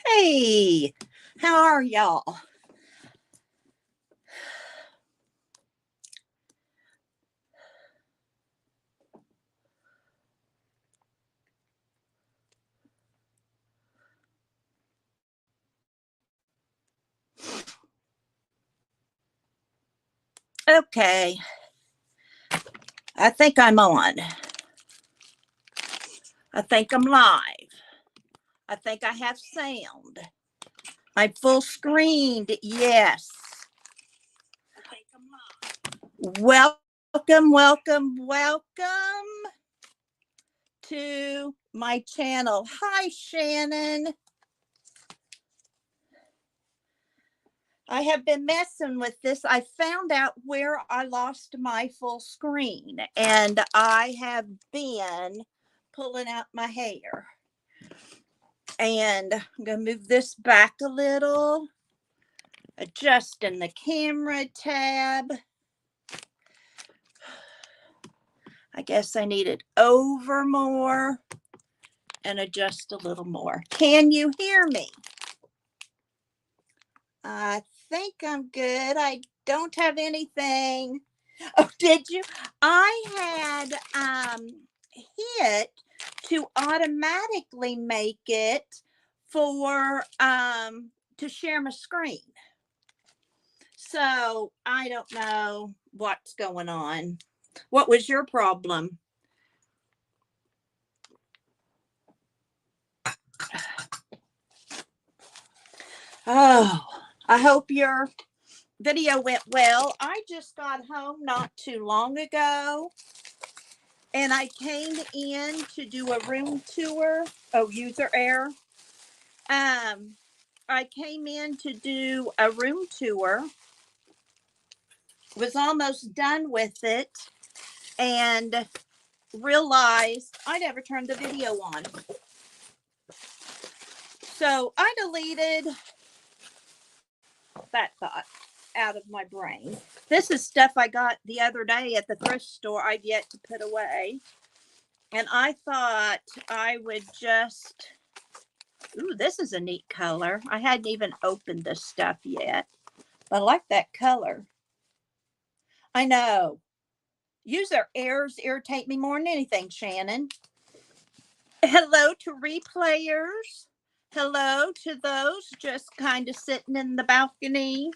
Hey, how are y'all? Okay, I think I'm on. I think I'm live. I think I have sound. I'm full screened. Yes. Welcome, welcome, welcome to my channel. Hi, Shannon. I have been messing with this. I found out where I lost my full screen, and I have been pulling out my hair. And I'm going to move this back a little, adjusting the camera tab. I guess I need it over more and adjust a little more. Can you hear me? I think I'm good. I don't have anything. Oh, did you? I had hit to automatically make it for to share my screen. So I don't know what's going on. What was your problem? Oh, I hope your video went well. I just got home not too long ago and I came in to do a room tour. Oh, user error. I came in to do a room tour, was almost done with it, and realized I never turned the video on. So I deleted that thought out of my brain. This is stuff I got the other day at the thrift store I've yet to put away. And I thought I would just, ooh, this is a neat color. I hadn't even opened this stuff yet. I like that color. I know. User errors irritate me more than anything, Shannon. Hello to replayers. Hello to those just kind of sitting in the balcony.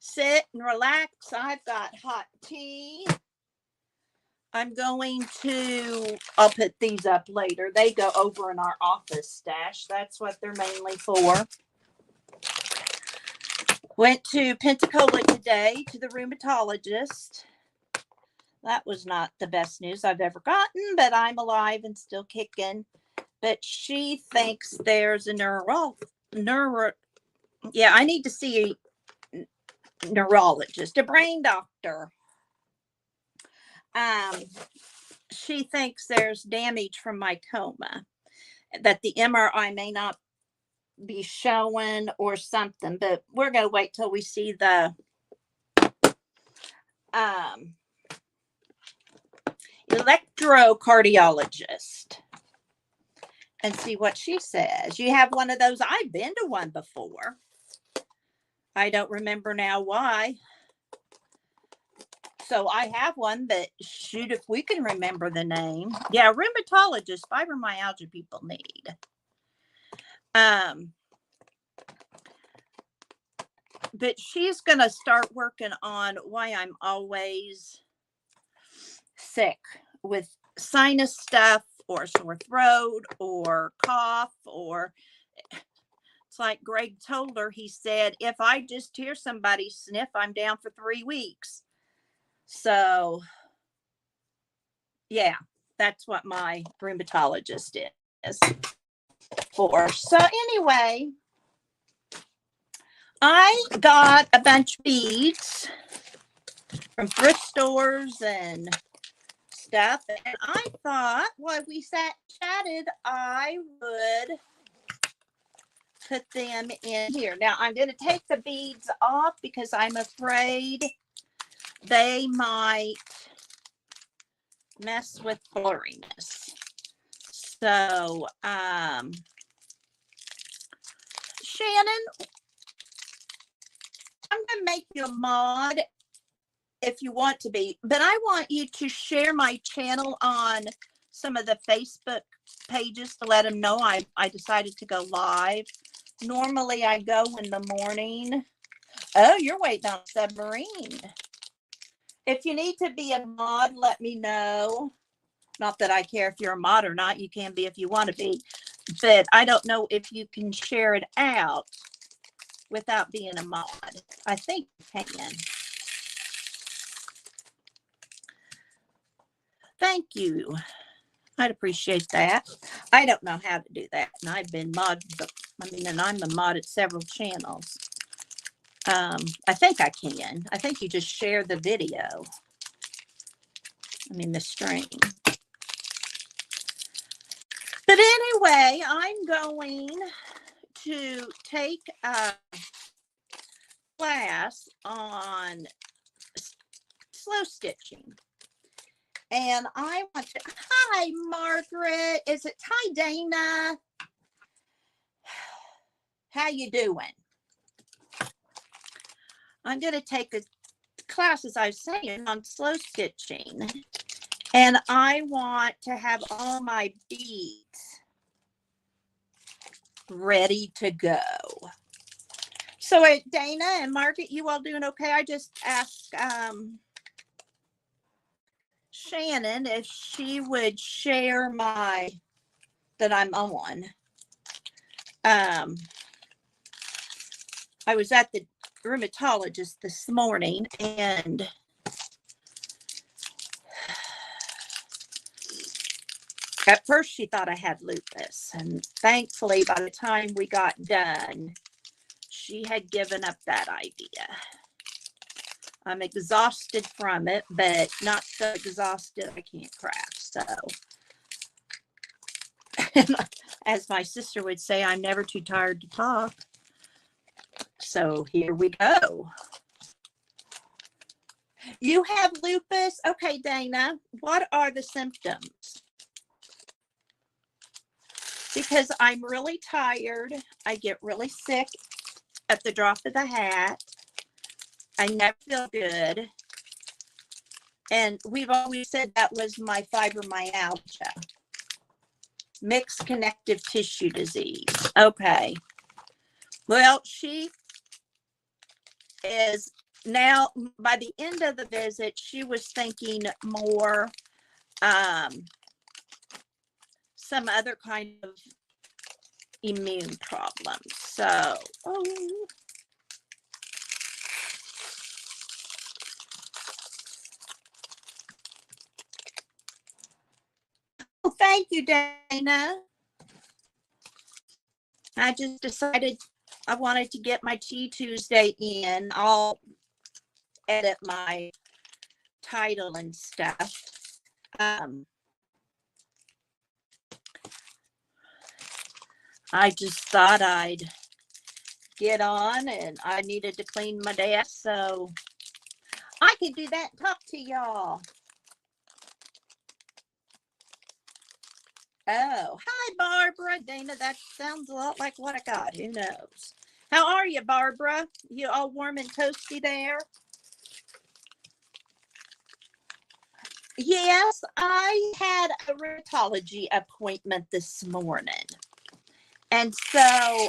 Sit and relax. I've got hot tea. I'm going to, I'll put these up later. They go over in our office stash. That's what they're mainly for. Went to Pensacola today to the rheumatologist. That was not the best news I've ever gotten, but I'm alive and still kicking. But she thinks there's a yeah, I need to see a neurologist, a brain doctor. She thinks there's damage from my coma, that the MRI may not be showing or something, but we're going to wait till we see the electrocardiologist and see what she says. You have one of those? I've been to one before. I don't remember now why. So I have one, but shoot, if we can remember the name. Yeah, rheumatologist, fibromyalgia people need. But she's going to start working on why I'm always sick with sinus stuff or sore throat or cough, or it's like Greg told her, he said, if I just hear somebody sniff, I'm down for 3 weeks. So yeah, that's what my rheumatologist is for. So anyway, I got a bunch of beads from thrift stores and stuff, and I thought while we chatted, I would put them in here. Now I'm going to take the beads off because I'm afraid they might mess with blurriness. So Shannon, I'm going to make you a mod if you want to be, but I want you to share my channel on some of the Facebook pages to let them know I decided to go live. Normally I go in the morning. Oh, you're waiting on submarine. If you need to be a mod, let me know. Not that I care if you're a mod or not. You can be if you want to be. But I don't know if you can share it out without being a mod. I think you can. Thank you. I'd appreciate that. I don't know how to do that. And I've been mod, and I'm a mod at several channels. I think I can. I think you just share the video. The stream. But anyway, I'm going to take a class on slow stitching. And I want to, hi, Margaret. Hi, Dana. How you doing? I'm going to take a class, as I was saying, on slow stitching. And I want to have all my beads ready to go. So Dana and Margaret, you all doing okay? I just asked Shannon if she would share that I'm on. I was at the rheumatologist this morning, and at first she thought I had lupus, and thankfully by the time we got done, she had given up that idea. I'm exhausted from it, but not so exhausted I can't craft. So, as my sister would say, I'm never too tired to talk. So here we go. You have lupus? Okay, Dana, what are the symptoms? Because I'm really tired. I get really sick at the drop of the hat. I never feel good. And we've always said that was my fibromyalgia. Mixed connective tissue disease. Okay. Well, she is now, by the end of the visit, she was thinking more some other kind of immune problems. So, thank you, Dana. I just decided I wanted to get my Tea Tuesday in. I'll edit my title and stuff. I just thought I'd get on, and I needed to clean my desk, so I could do that and talk to y'all. Oh, hi, Barbara. Dana, that sounds a lot like what I got. Who knows? How are you, Barbara? You all warm and toasty there? Yes, I had a rheumatology appointment this morning. And so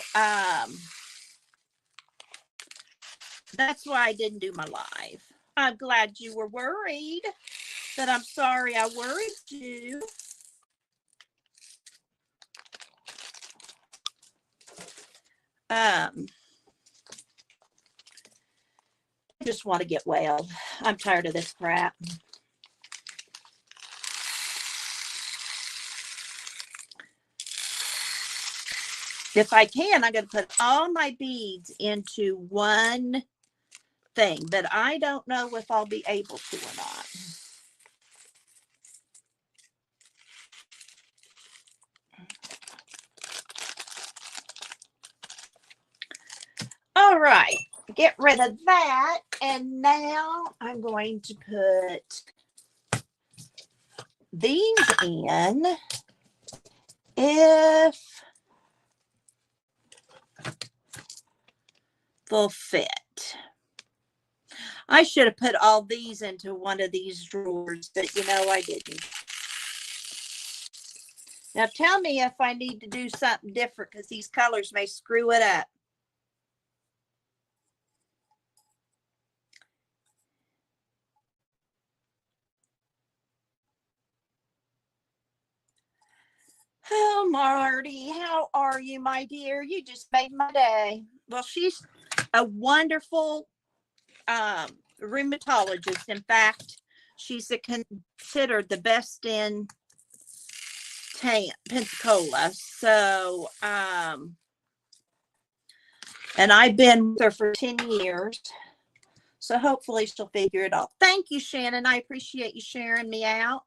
that's why I didn't do my live. I'm glad you were worried, but I'm sorry I worried you. I just want to get well. I'm tired of this crap. If I can, I'm going to put all my beads into one thing, but I don't know if I'll be able to or not. All right, get rid of that. And now I'm going to put these in. If fit. I should have put all these into one of these drawers, but I didn't. Now tell me if I need to do something different, because these colors may screw it up. Oh, Marty, how are you, my dear? You just made my day. Well, she's a wonderful rheumatologist. In fact, she's considered the best in Pensacola. So, and I've been with her for 10 years. So hopefully she'll figure it out. Thank you, Shannon. I appreciate you sharing me out.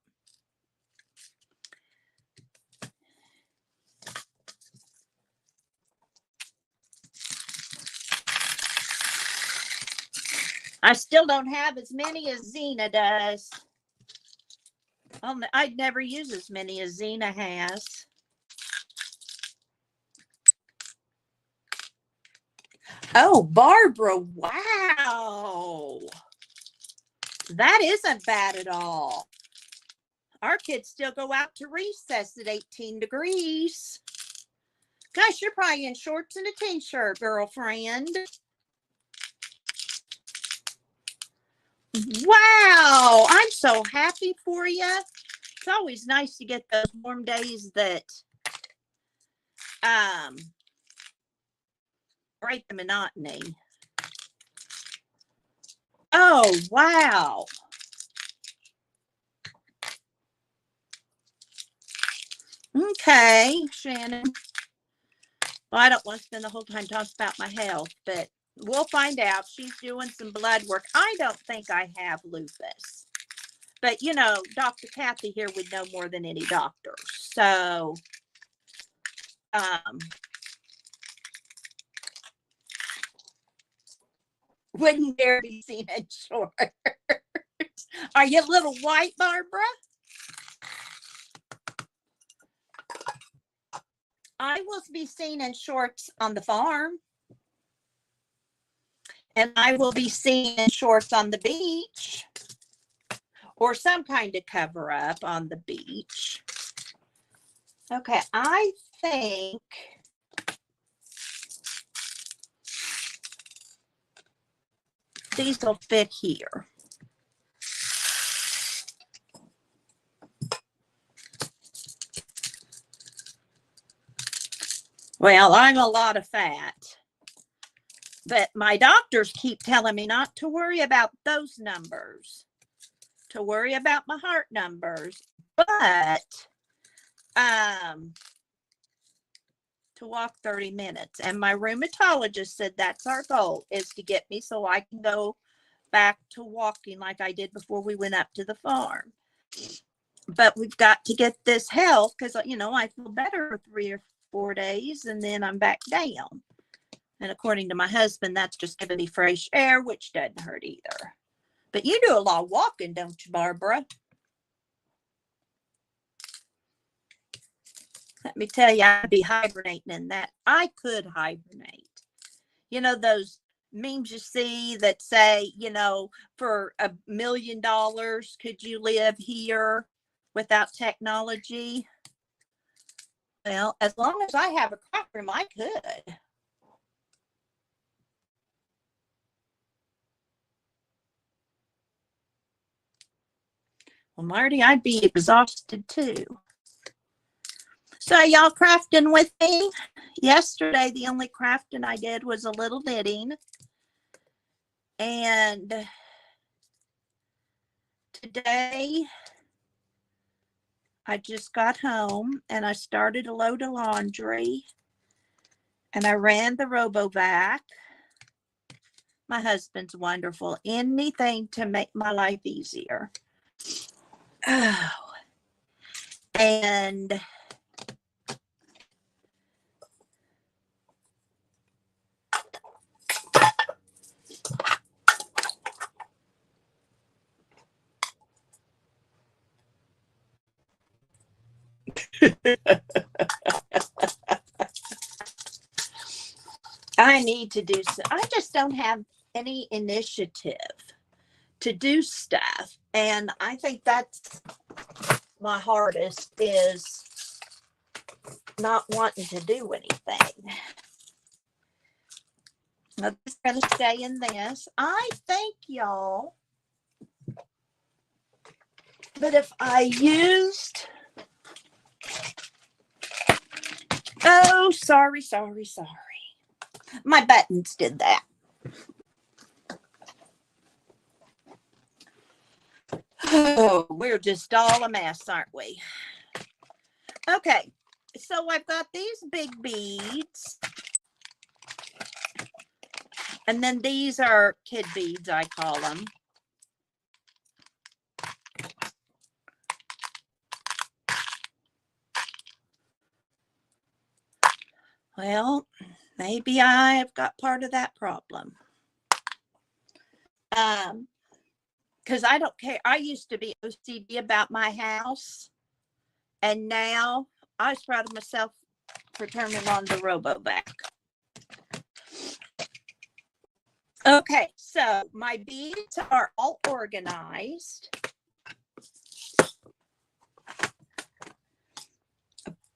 I still don't have as many as Zena does. I'd never use as many as Zena has. Oh, Barbara, wow. That isn't bad at all. Our kids still go out to recess at 18 degrees. Gosh, you're probably in shorts and a t-shirt, girlfriend. Wow, I'm so happy for you. It's always nice to get those warm days that break the monotony. Oh, wow. Okay, Shannon. Well, I don't want to spend the whole time talking about my health, but we'll find out. She's doing some blood work. I don't think I have lupus. But, Dr. Kathy here would know more than any doctor. So, wouldn't dare be seen in shorts. Are you a little white, Barbara? I will be seen in shorts on the farm. And I will be seen in shorts on the beach. Or some kind of cover up on the beach. Okay, I think these will fit here. Well, I'm a lot of fat, but my doctors keep telling me not to worry about those numbers, to worry about my heart numbers, but to walk 30 minutes. And my rheumatologist said that's our goal, is to get me so I can go back to walking like I did before we went up to the farm. But we've got to get this health, because I feel better for 3 or 4 days and then I'm back down. And according to my husband, that's just giving me fresh air, which doesn't hurt either. But you do a lot of walking, don't you, Barbara? Let me tell you, I'd be hibernating in that. I could hibernate. Those memes you see that say, for $1 million, could you live here without technology? Well, as long as I have a crack room, I could. Well, Marty, I'd be exhausted too. So y'all crafting with me? Yesterday, the only crafting I did was a little knitting. And today, I just got home and I started a load of laundry. And I ran the RoboVac. My husband's wonderful. Anything to make my life easier. Oh. And I need to do so. I just don't have any initiative to do stuff. And I think that's my hardest, is not wanting to do anything. I'm just going to stay in this. I think, y'all, but if I used, oh, sorry. My buttons did that. Oh, we're just all a mess, aren't we? Okay, so I've got these big beads. And then these are kid beads, I call them. Well, maybe I've got part of that problem. Because I don't care. I used to be OCD about my house. And now I was proud of myself for turning on the RoboVac. Okay, so my beads are all organized.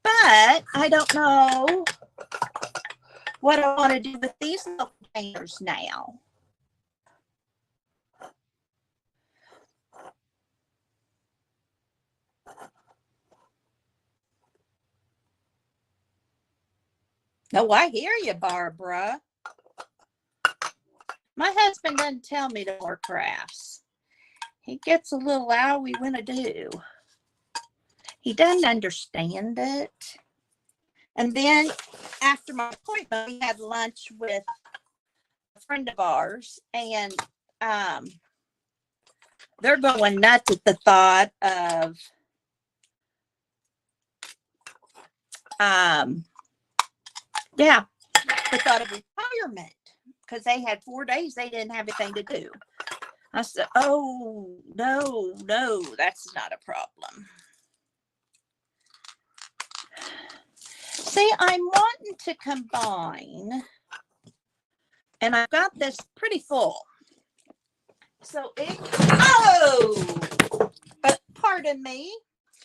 But I don't know what I want to do with these little containers now. Oh, I hear you, Barbara. My husband doesn't tell me to more crafts. He gets a little owie when I do. He doesn't understand it. And then after my appointment, we had lunch with a friend of ours, and they're going nuts at the thought of the thought of retirement, because they had 4 days they didn't have anything to do. I said, oh, no, that's not a problem. See, I'm wanting to combine, and I've got this pretty full. So pardon me.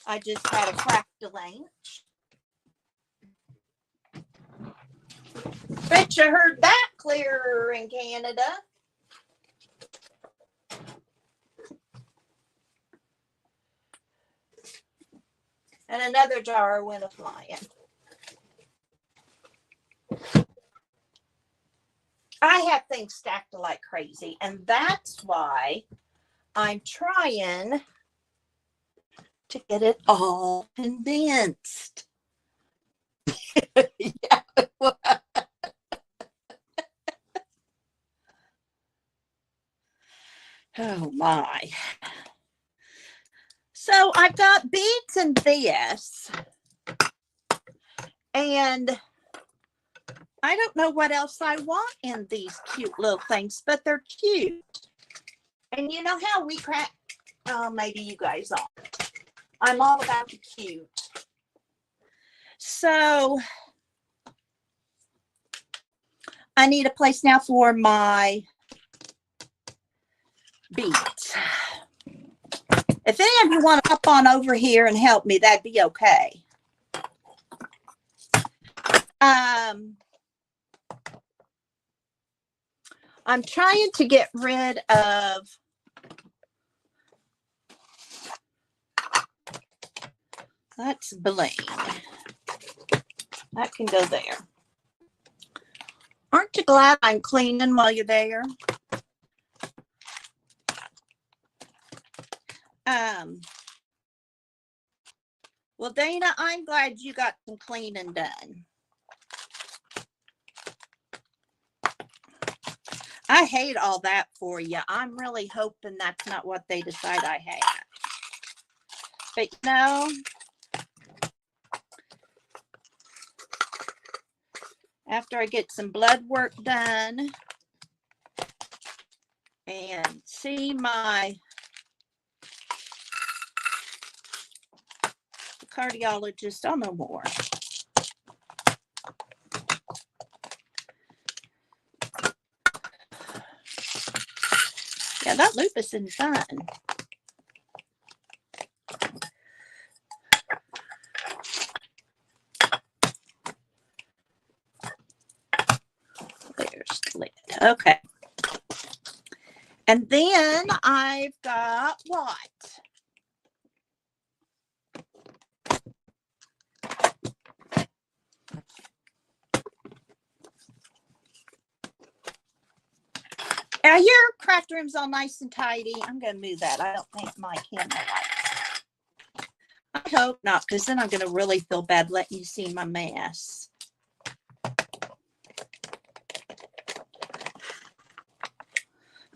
I just had a cracked lunch. Bet you heard that clearer in Canada. And another jar went a-flying. I have things stacked like crazy, and that's why I'm trying to get it all condensed. Yeah. Oh my. So I've got beads in this, and I don't know what else I want in these cute little things, but they're cute. And you know how we crack, maybe you guys aren't. I'm all about the cute. So I need a place now for my beads. If any of you want to hop on over here and help me, that'd be okay. I'm trying to get rid of that's bling. That can go there. Aren't you glad I'm cleaning while you're there? Well, Dana, I'm glad you got some cleaning done. I hate all that for you. I'm really hoping that's not what they decide I have. But no. After I get some blood work done and see my cardiologist, I'll know more. Yeah, that loop is in fun. There's the lid. Okay. And then I've got what? Are your craft rooms all nice and tidy? I'm going to move that. I don't think my camera likes. I hope not, because then I'm going to really feel bad letting you see my mess.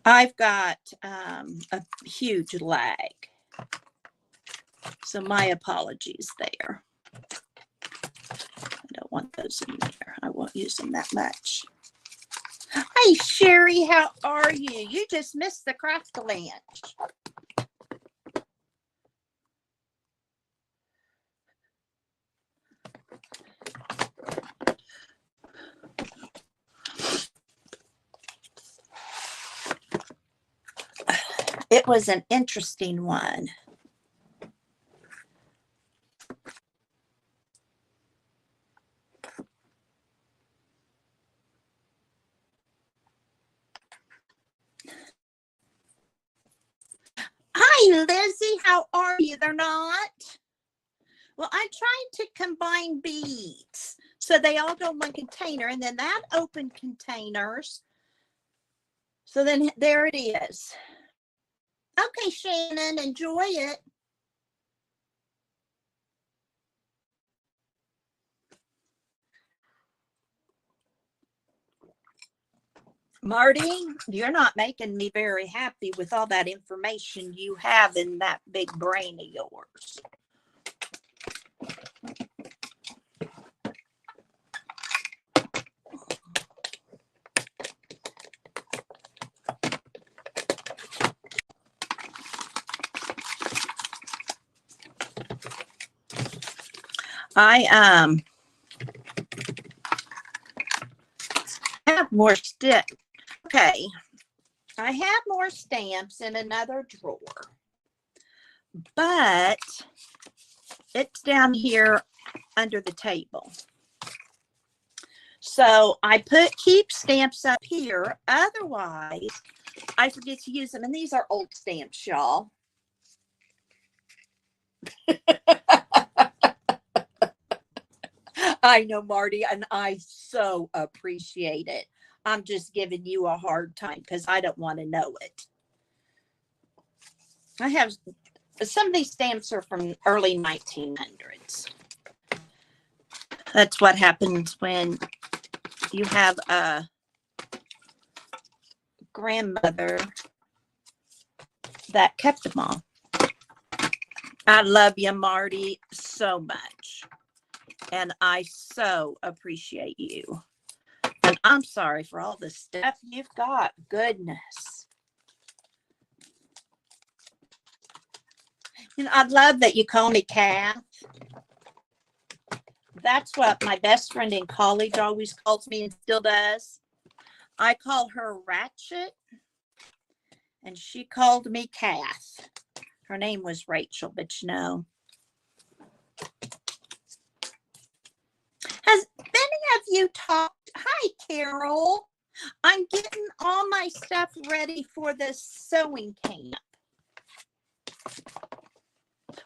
I've got a huge lag. So my apologies there. I don't want those in there. I won't use them that much. Hey, Sherry, how are you? You just missed the craft lunch. It was an interesting one. Hi, Lizzie. How are you? They're not? Well, I'm trying to combine beads. So they all go in one container, and then that opened containers. So then there it is. Okay, Shannon, enjoy it. Marty, you're not making me very happy with all that information you have in that big brain of yours. I have more stamps. Okay, I have more stamps in another drawer, but it's down here under the table. So I keep stamps up here. Otherwise, I forget to use them. And these are old stamps, y'all. I know, Marty, and I so appreciate it. I'm just giving you a hard time because I don't want to know it. I have some of these stamps are from early 1900s. That's what happens when you have a grandmother that kept them all. I love you, Marty, so much. And I so appreciate you. And I'm sorry for all the stuff you've got. Goodness. You know, I love that you call me Kath. That's what my best friend in college always calls me and still does. I call her Ratchet, and she called me Kath. Her name was Rachel, but you know. Has any of you talked? Hi, Carol. I'm getting all my stuff ready for the sewing camp.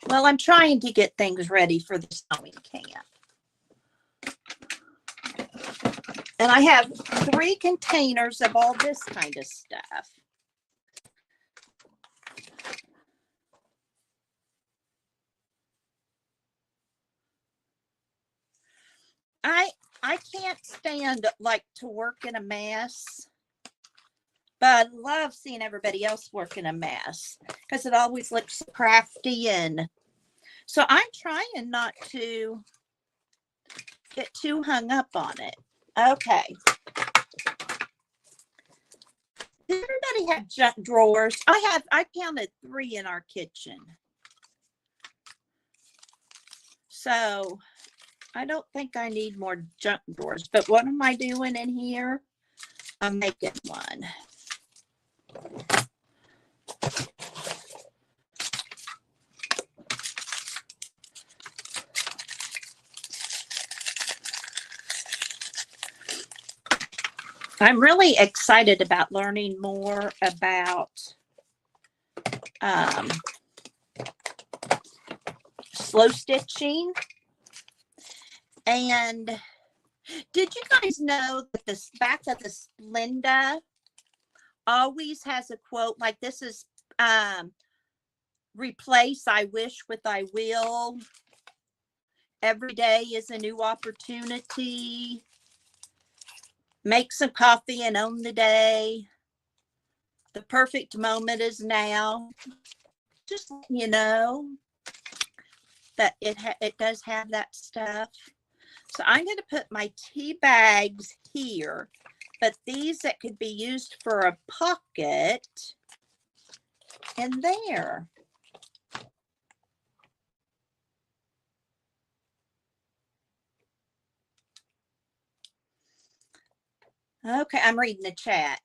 Well, I'm trying to get things ready for the sewing camp. And I have 3 containers of all this kind of stuff. I can't stand like to work in a mess, but I love seeing everybody else work in a mess because it always looks crafty. And so I'm trying not to get too hung up on it. Okay. Does everybody have junk drawers? I counted 3 in our kitchen. So I don't think I need more junk drawers, but what am I doing in here? I'm making one. I'm really excited about learning more about slow stitching. And did you guys know that the back of the Splenda always has a quote like this is replace I wish with I will. Every day is a new opportunity. Make some coffee and own the day. The perfect moment is now. Just letting you know that it does have that stuff. So I'm going to put my tea bags here, but these that could be used for a pocket in there. Okay, I'm reading the chat.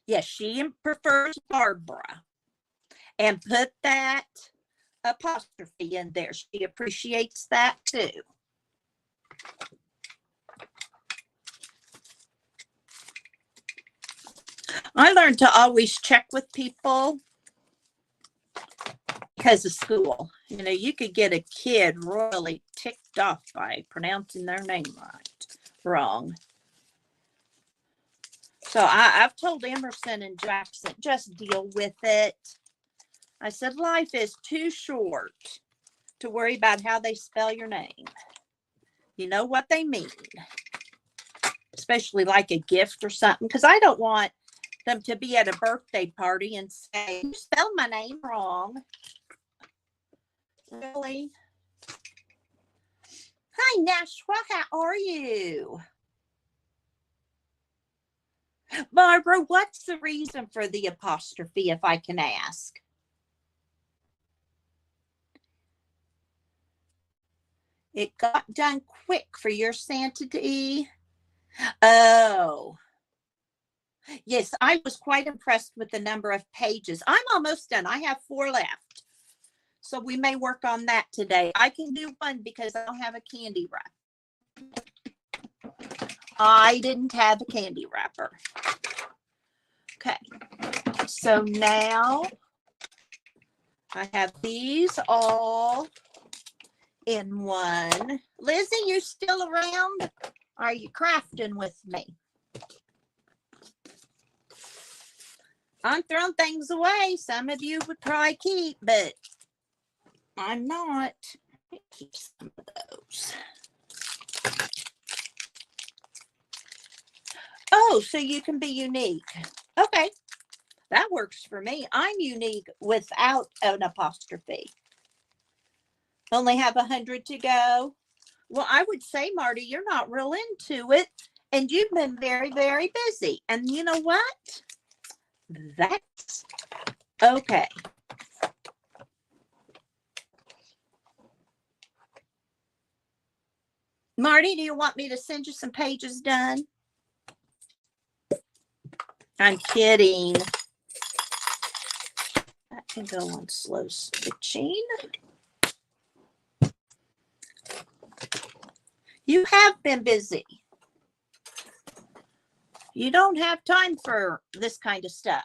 Yes, she prefers Barbara. And put that apostrophe in there. She appreciates that too. I learned to always check with people because of school. You know, you could get a kid royally ticked off by pronouncing their name wrong. So I've told Emerson and Jackson, just deal with it. I said, life is too short to worry about how they spell your name. You know what they mean. Especially like a gift or something. Because I don't want them to be at a birthday party and say, you spelled my name wrong. Really? Hi, Nashua. How are you? Barbara, what's the reason for the apostrophe, if I can ask? It got done quick for your sanity. Oh. Yes, I was quite impressed with the number of pages. I'm almost done. I have 4 left. So we may work on that today. I can do one because I don't have a candy wrapper. I didn't have a candy wrapper. Okay. So now I have these all in one. Lizzie, you still around? Are you crafting with me? I'm throwing things away. Some of you would probably keep, but I'm not. Keep some of those. Oh, so you can be unique. Okay. That works for me. I'm unique without an apostrophe. Only have 100 to go. Well, I would say, Marty, you're not real into it. And you've been very, very busy. And you know what? That's okay. Marty, do you want me to send you some pages done? I'm kidding. That can go on slow stitching. You have been busy. You don't have time for this kind of stuff.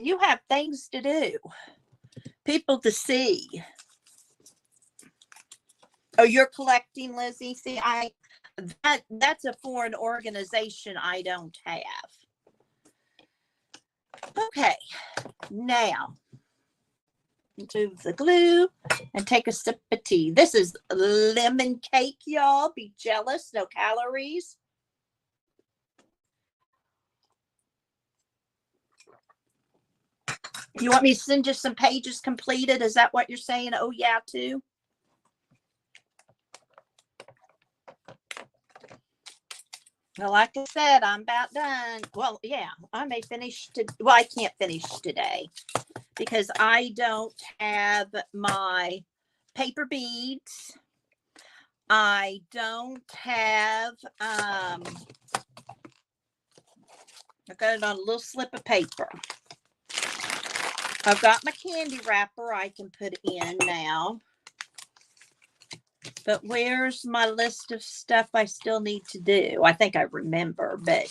You have things to do. People to see. Oh, you're collecting, Lizzie? See, that's a foreign organization I don't have. Okay, now do the glue and take a sip of tea. This is lemon cake, y'all. Be jealous, no calories. You want me to send you some pages completed? Is that what you're saying? Oh, yeah, too. Well, like I said, I'm about done. Well, yeah, I may finish. Well, I can't finish today because I don't have my paper beads. I don't have, I got it on a little slip of paper. I've got my candy wrapper I can put in now. But where's my list of stuff I still need to do? I think I remember, but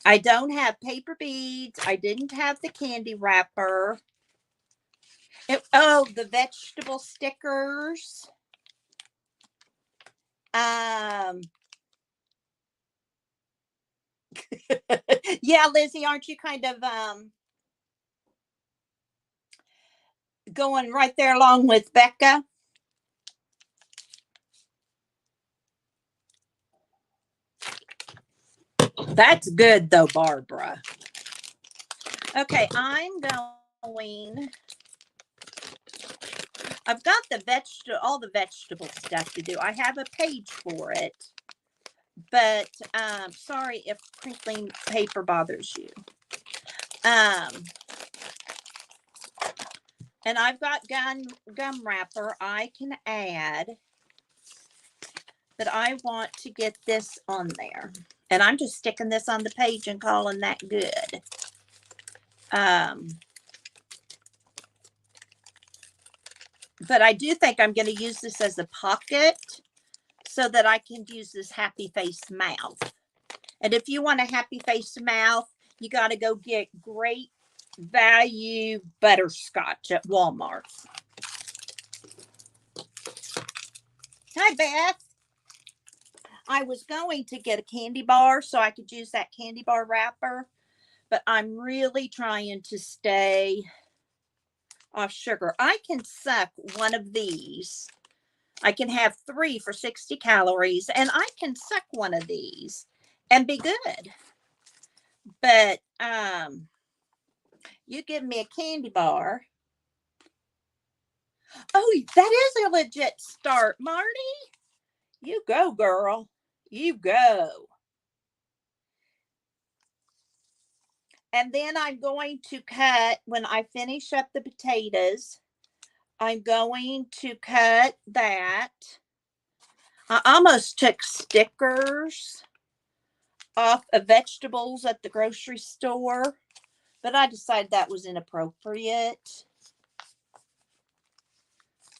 I don't have paper beads. I didn't have the candy wrapper. Oh, the vegetable stickers. Yeah, Lizzie, aren't you kind of going right there along with Becca? That's good though, Barbara. Okay, I'm going. I've got all the vegetable stuff to do. I have a page for it, but sorry if crinkling paper bothers you. And I've got gum wrapper I can add, but I want to get this on there. And I'm just sticking this on the page and calling that good. But I do think I'm going to use this as a pocket so that I can use this happy face mouth. And if you want a happy face mouth, you got to go get great value butterscotch at Walmart. Hi, Beth. I was going to get a candy bar so I could use that candy bar wrapper, but I'm really trying to stay off sugar. I can suck one of these. I can have 3 for 60 calories, and I can suck one of these and be good. But you give me a candy bar. Oh, that is a legit start, Marty. You go, girl. You go. And then I'm going to cut, when I finish up the potatoes, I'm going to cut that. I almost took stickers off of vegetables at the grocery store, but I decided that was inappropriate.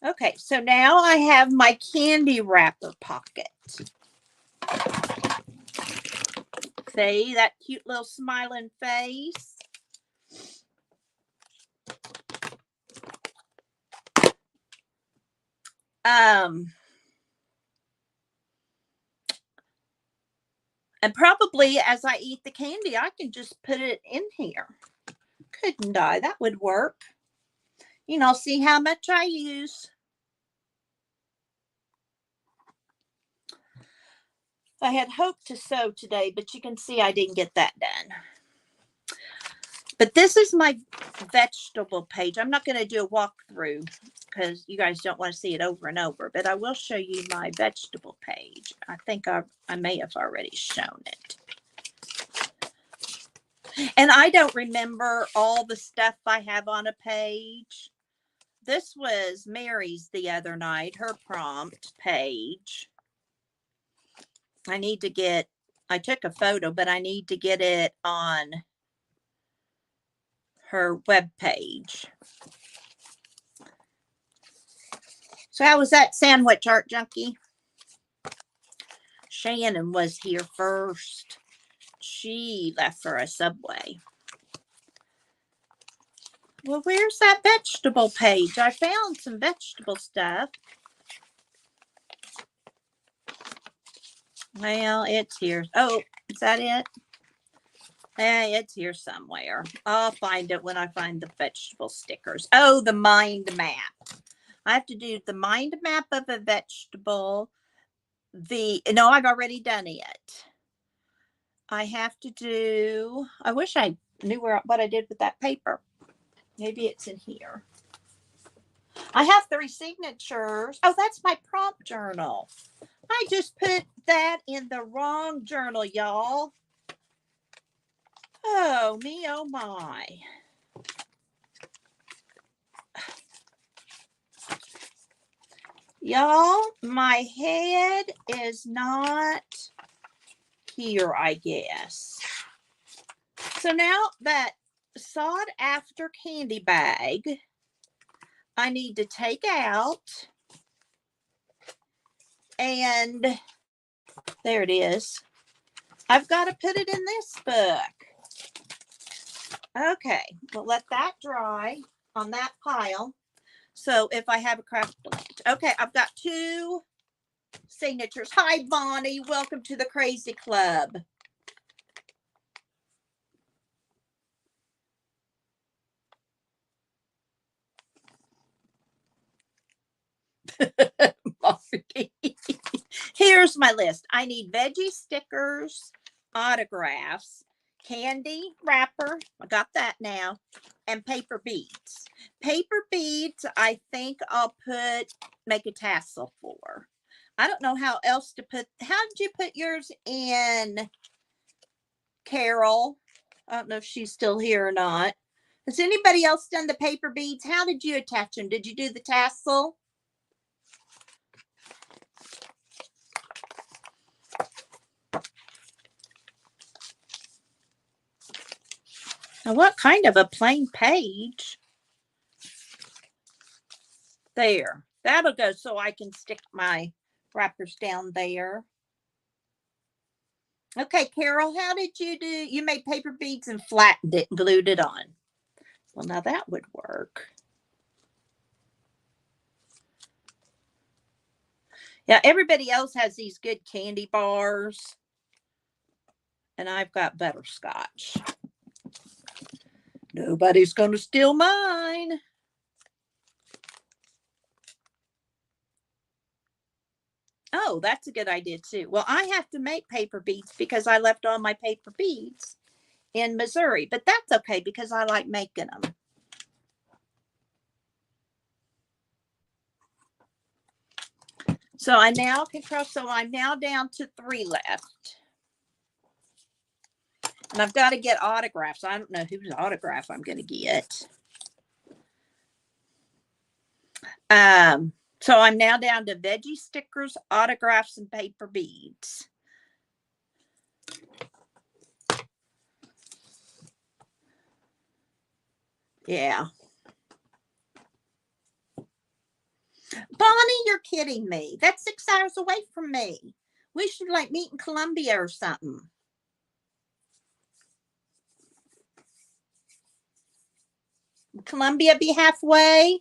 Okay, so now I have my candy wrapper pocket. See that cute little smiling face? And probably as I eat the candy, I can just put it in here. Couldn't I? That would work. You know, see how much I use. I had hoped to sew today, but you can see I didn't get that done. But this is my vegetable page. I'm not going to do a walkthrough because you guys don't want to see it over and over, but I will show you my vegetable page. I think I may have already shown it. And I don't remember all the stuff I have on a page. This was Mary's the other night, her prompt page. I took a photo, but I need to get it on her web page. So how was that sandwich, Art Junkie? Shannon was here first. She left for a Subway. Well, where's that vegetable page? I found some vegetable stuff. Well, it's here. Oh, is that it? Hey, it's here somewhere. I'll find it when I find the vegetable stickers. Oh, the mind map. I have to do the mind map of a vegetable. No, I've already done it. I have to do, I wish I knew what I did with that paper. Maybe it's in here. I have 3 signatures. Oh, that's my prompt journal. I just put that in the wrong journal, y'all. Oh, me, oh my. Y'all, my head is not here, I guess. So now that sought after candy bag I need to take out. And there it is. I've got to put it in this book. Okay, we'll let that dry on that pile. So if I have a craft left. Okay, I've got 2 signatures. Hi, Bonnie. Welcome to the Crazy Club. Here's my list. I need veggie stickers, autographs, candy wrapper. I got that now. And paper beads. Paper beads, I think I'll make a tassel for. I don't know how else to put. How did you put yours in, Carol? I don't know if she's still here or not. Has anybody else done the paper beads? How did you attach them? Did you do the tassel? Now, what kind of a plain page? There. That'll go so I can stick my wrappers down there. Okay, Carol, how did you do? You made paper beads and flattened it and glued it on. Well, now that would work. Yeah, everybody else has these good candy bars. And I've got butterscotch. Nobody's going to steal mine. Oh, that's a good idea too. Well, I have to make paper beads because I left all my paper beads in Missouri, but that's okay because I like making them. So I now can cross. So I'm now down to 3 left. And I've got to get autographs. I don't know whose autograph I'm going to get. So I'm now down to veggie stickers, autographs, and paper beads. Yeah. Bonnie, you're kidding me. That's 6 hours away from me. We should like meet in Columbia or something. Columbia be halfway?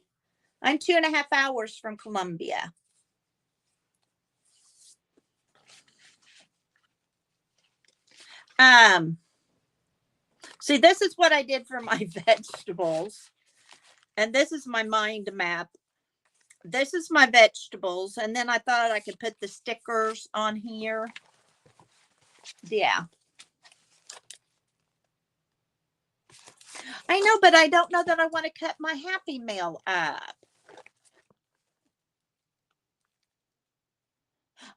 I'm 2.5 hours from Columbia. See, this is what I did for my vegetables. And this is my mind map. This is my vegetables. And then I thought I could put the stickers on here. Yeah. I know, but I don't know that I want to cut my Happy Mail up.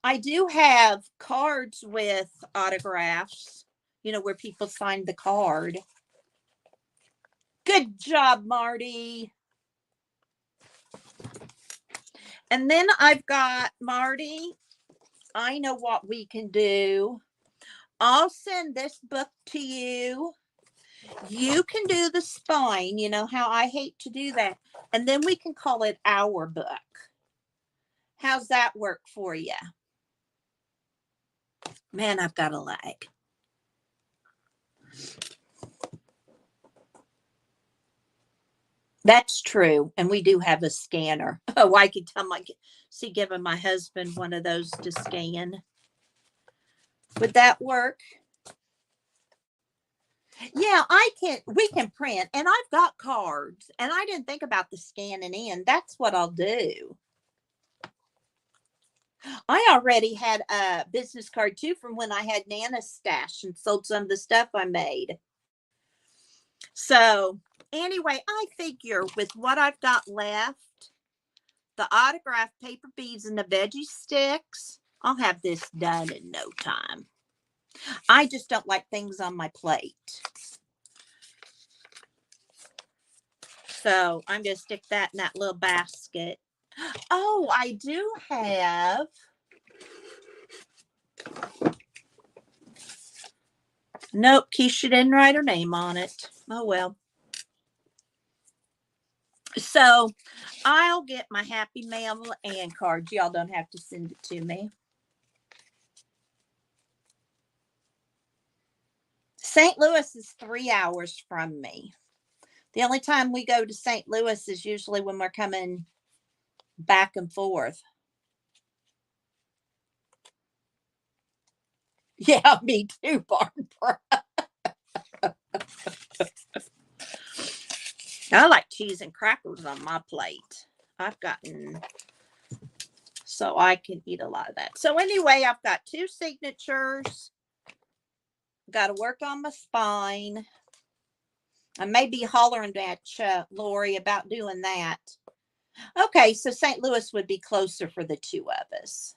I do have cards with autographs, you know, where people sign the card. Good job, Marty. And then I've got, Marty, I know what we can do. I'll send this book to you. You can do the spine, you know how I hate to do that. And then we can call it our book. How's that work for you? Man, I've got a lag. That's true. And we do have a scanner. Oh, I could tell giving my husband one of those to scan. Would that work? Yeah, we can print. And I've got cards. And I didn't think about the scanning in. That's what I'll do. I already had a business card too from when I had Nana's stash and sold some of the stuff I made. So anyway, I figure with what I've got left, the autograph paper beads and the veggie sticks, I'll have this done in no time. I just don't like things on my plate. So I'm going to stick that in that little basket. Oh, I do have. Nope, Keisha didn't write her name on it. Oh, well. So I'll get my Happy Mail and cards. Y'all don't have to send it to me. St. Louis is 3 hours from me. The only time we go to St. Louis is usually when we're coming back and forth. Yeah, me too, Barbara. I like cheese and crackers on my plate. I've gotten so I can eat a lot of that. So anyway, I've got 2 signatures. Got to work on my spine. I may be hollering at Lori about doing that. Okay, so St. Louis would be closer for the 2 of us.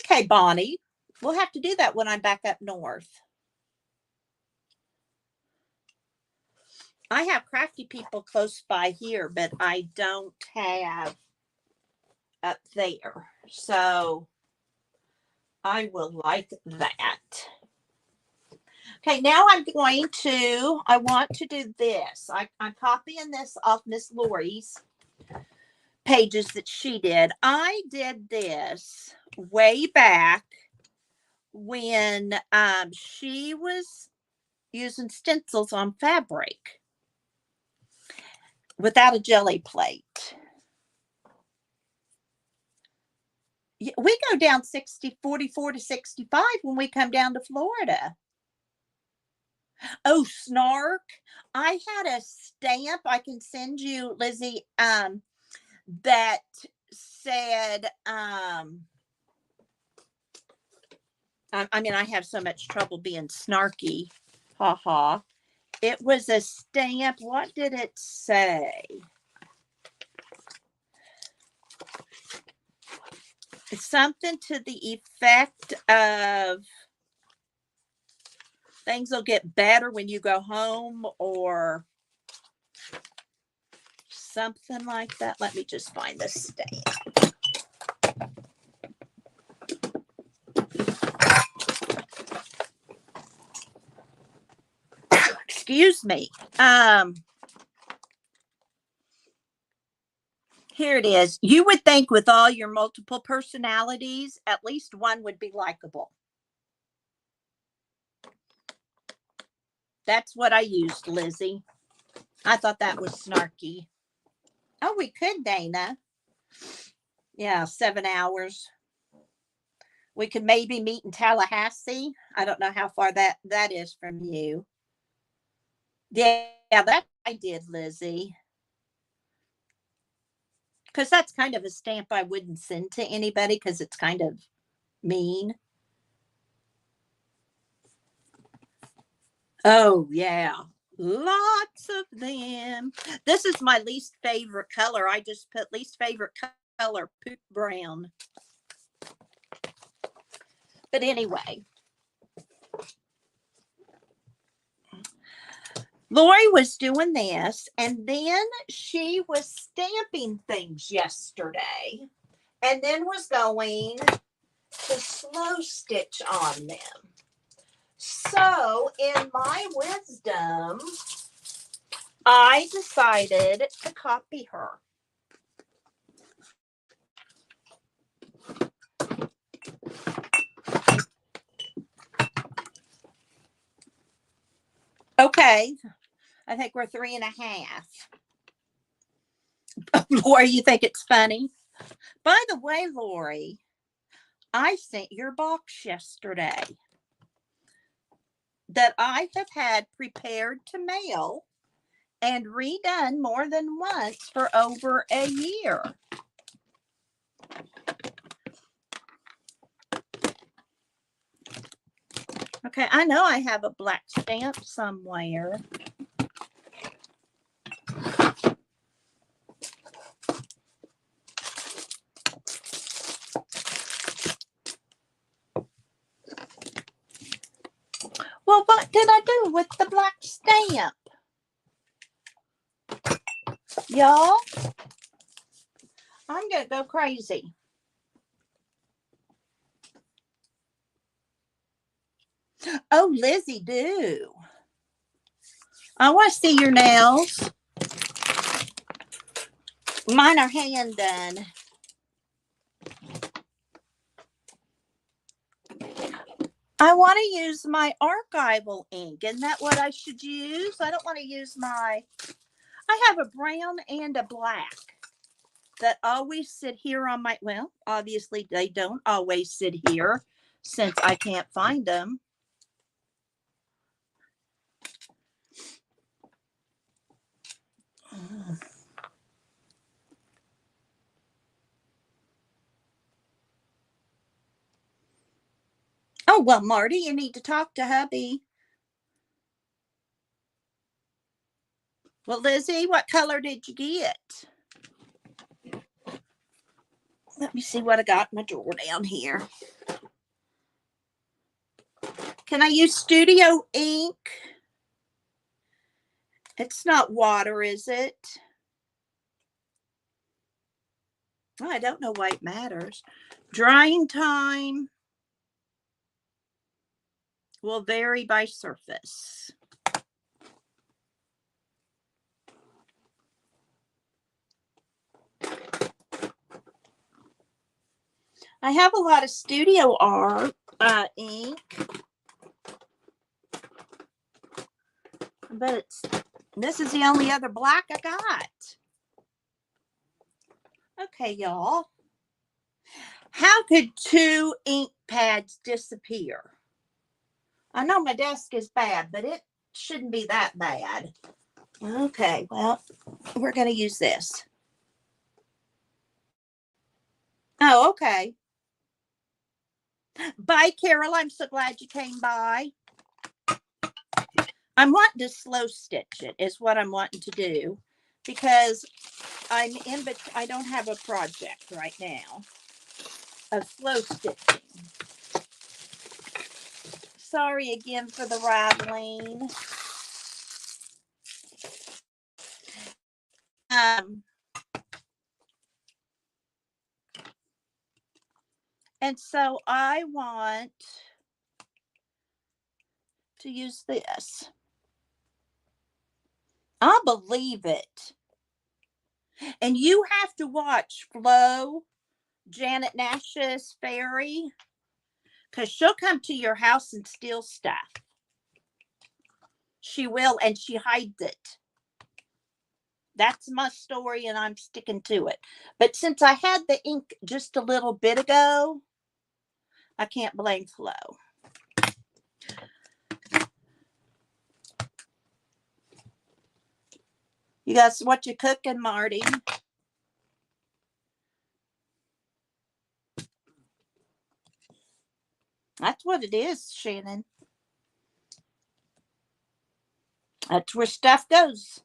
Okay, Bonnie, we'll have to do that when I'm back up north. I have crafty people close by here, but I don't have up there. So I will like that. Okay, now I want to do this. I'm copying this off Miss Lori's pages that she did. I did this way back when she was using stencils on fabric without a jelly plate. We go down 44 to 65 when we come down to Florida. Oh, snark. I had a stamp I can send you, Lizzie, that said, I mean, I have so much trouble being snarky. Ha ha. It was a stamp. What did it say? It's something to the effect of things will get better when you go home, or something like that. Let me just find the stamp. Excuse me. Here it is. You would think with all your multiple personalities, at least one would be likable. That's what I used, Lizzie. I thought that was snarky. Oh, we could, Dana. Yeah, 7 hours. We could maybe meet in Tallahassee. I don't know how far that is from you. Yeah, that I did, Lizzie. Because that's kind of a stamp I wouldn't send to anybody because it's kind of mean. Oh, yeah. Lots of them. This is my least favorite color. I just put least favorite color, poop brown. But anyway, Lori was doing this, and then she was stamping things yesterday, and then was going to slow stitch on them. So, in my wisdom, I decided to copy her. Okay, I think we're 3.5. Lori, you think it's funny? By the way, Lori, I sent your box yesterday that I have had prepared to mail and redone more than once for over a year. Okay, I know I have a black stamp somewhere. Well, what did I do with the black stamp? Y'all, I'm going to go crazy. Oh, Lizzie, do. I want to see your nails. Mine are hand done. I want to use my archival ink. Isn't that what I should use? I don't want to use I have a brown and a black that always sit here on my, well, obviously they don't always sit here since I can't find them. Oh, well, Marty, you need to talk to hubby. Well, Lizzie, what color did you get? Let me see what I got in my drawer down here. Can I use studio ink? It's not water, is it? Oh, I don't know why it matters. Drying time will vary by surface. I have a lot of studio art ink, but this is the only other black I got. Okay, y'all. How could 2 ink pads disappear? I know my desk is bad, but it shouldn't be that bad. Okay, well, we're going to use this. Oh, okay. Bye, Carol. I'm so glad you came by. I'm wanting to slow stitch it is what I'm wanting to do because I'm in between. I don't have a project right now of slow stitching. Sorry again for the rattling. And so I want to use this. I believe it. And you have to watch Flo, Janet Nash's fairy, because she'll come to your house and steal stuff. She will, and she hides it. That's my story, and I'm sticking to it. But since I had the ink just a little bit ago, I can't blame Flo. You guys, what you cooking, Marty? That's what it is, Shannon. That's where stuff goes.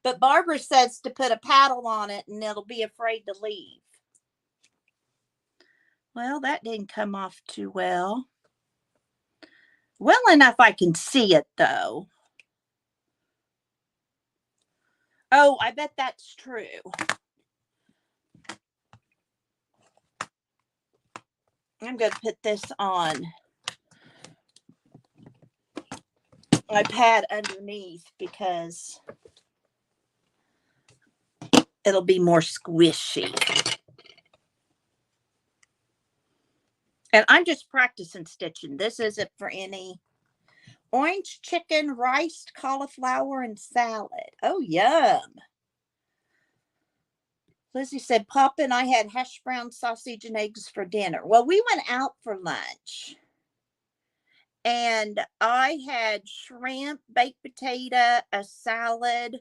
But Barbara says to put a paddle on it and it'll be afraid to leave. Well, that didn't come off too well. Well enough I can see it, though. Oh, I bet that's true. I'm going to put this on my pad underneath because it'll be more squishy. And I'm just practicing stitching. This isn't for any. Orange chicken, rice, cauliflower, and salad. Oh, yum. Lizzie said, Papa and I had hash brown, sausage, and eggs for dinner. Well, we went out for lunch. And I had shrimp, baked potato, a salad,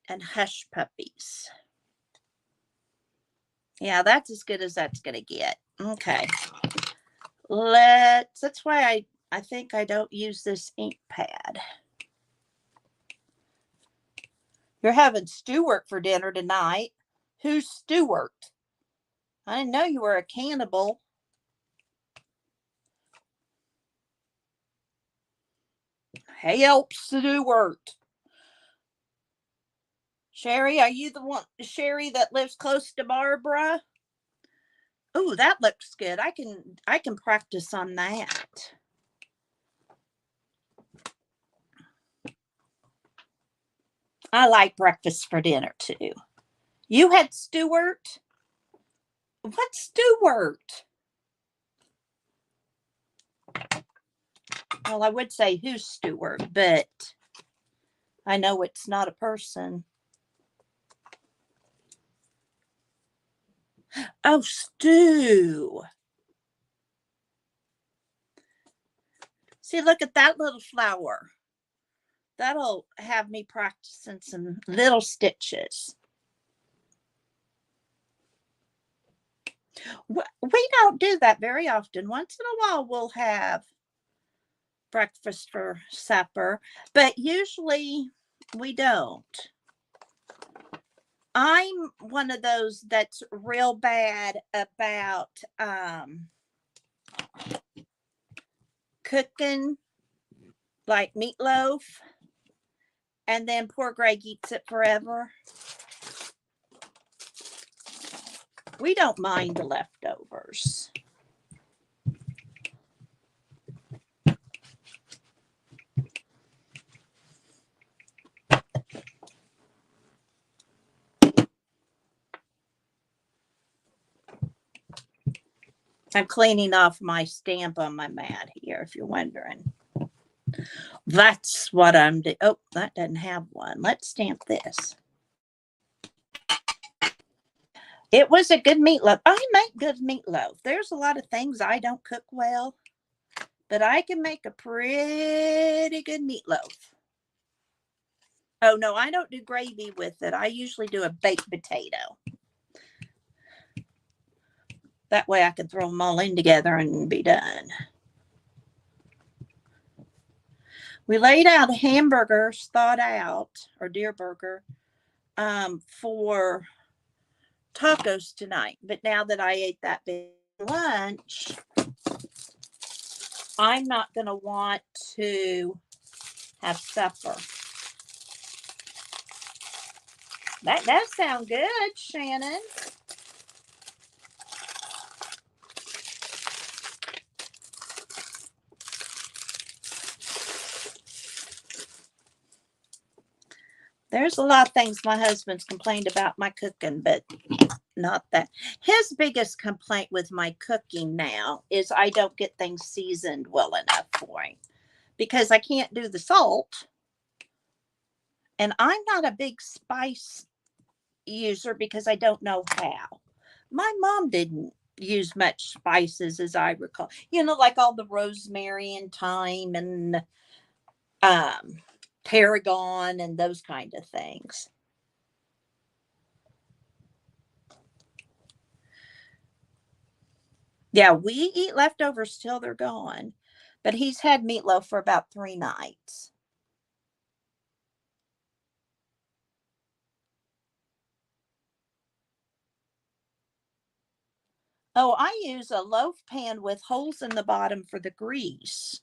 and hush puppies. Yeah, that's as good as that's going to get. Okay. That's why I think I don't use this ink pad. You're having Stuart for dinner tonight. Who's Stuart? I didn't know you were a cannibal. Help, Stuart. Sherry, are you the one, Sherry, that lives close to Barbara? Oh, that looks good. I can practice on that. I like breakfast for dinner too. You had Stewart? What's Stewart? Well, I would say who's Stewart, but I know it's not a person. Oh, stew. See, look at that little flower. That'll have me practicing some little stitches. We don't do that very often. Once in a while, we'll have breakfast for supper, but usually we don't. I'm one of those that's real bad about cooking like meatloaf, and then poor Greg eats it forever. We don't mind the leftovers. I'm cleaning off my stamp on my mat here, if you're wondering. That's what I'm doing. Oh, that doesn't have one. Let's stamp this. It was a good meatloaf. I make good meatloaf. There's a lot of things I don't cook well, but I can make a pretty good meatloaf. Oh, no, I don't do gravy with it. I usually do a baked potato. That way I can throw them all in together and be done. We laid out hamburgers thawed out, or deer burger, for tacos tonight. But now that I ate that big lunch, I'm not going to want to have supper. That does sound good, Shannon. There's a lot of things my husband's complained about my cooking, but not that. His biggest complaint with my cooking now is I don't get things seasoned well enough for him because I can't do the salt. And I'm not a big spice user because I don't know how. My mom didn't use much spices as I recall. You know, like all the rosemary and thyme and tarragon and those kind of things. Yeah, we eat leftovers till they're gone, but he's had meatloaf for about 3 nights. Oh, I use a loaf pan with holes in the bottom for the grease.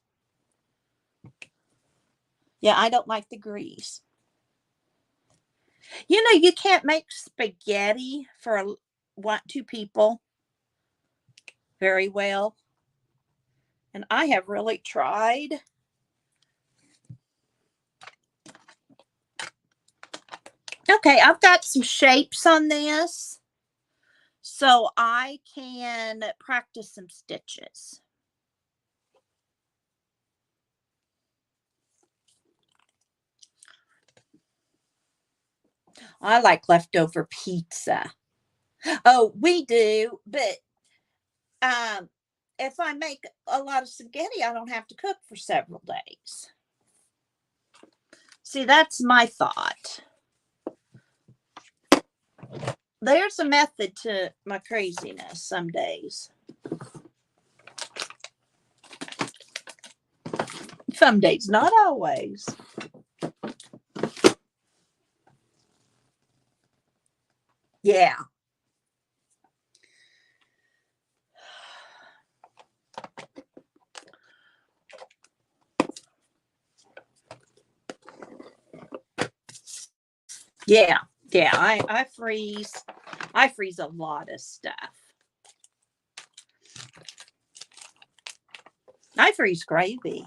Yeah, I don't like the grease. You know, you can't make spaghetti for two people very well. And I have really tried. Okay, I've got some shapes on this so I can practice some stitches. I like leftover pizza. Oh, we do, but if I make a lot of spaghetti, I don't have to cook for several days. See, that's my thought. There's a method to my craziness some days. Some days, not always. Yeah. Yeah. Yeah. I freeze. I freeze a lot of stuff. I freeze gravy.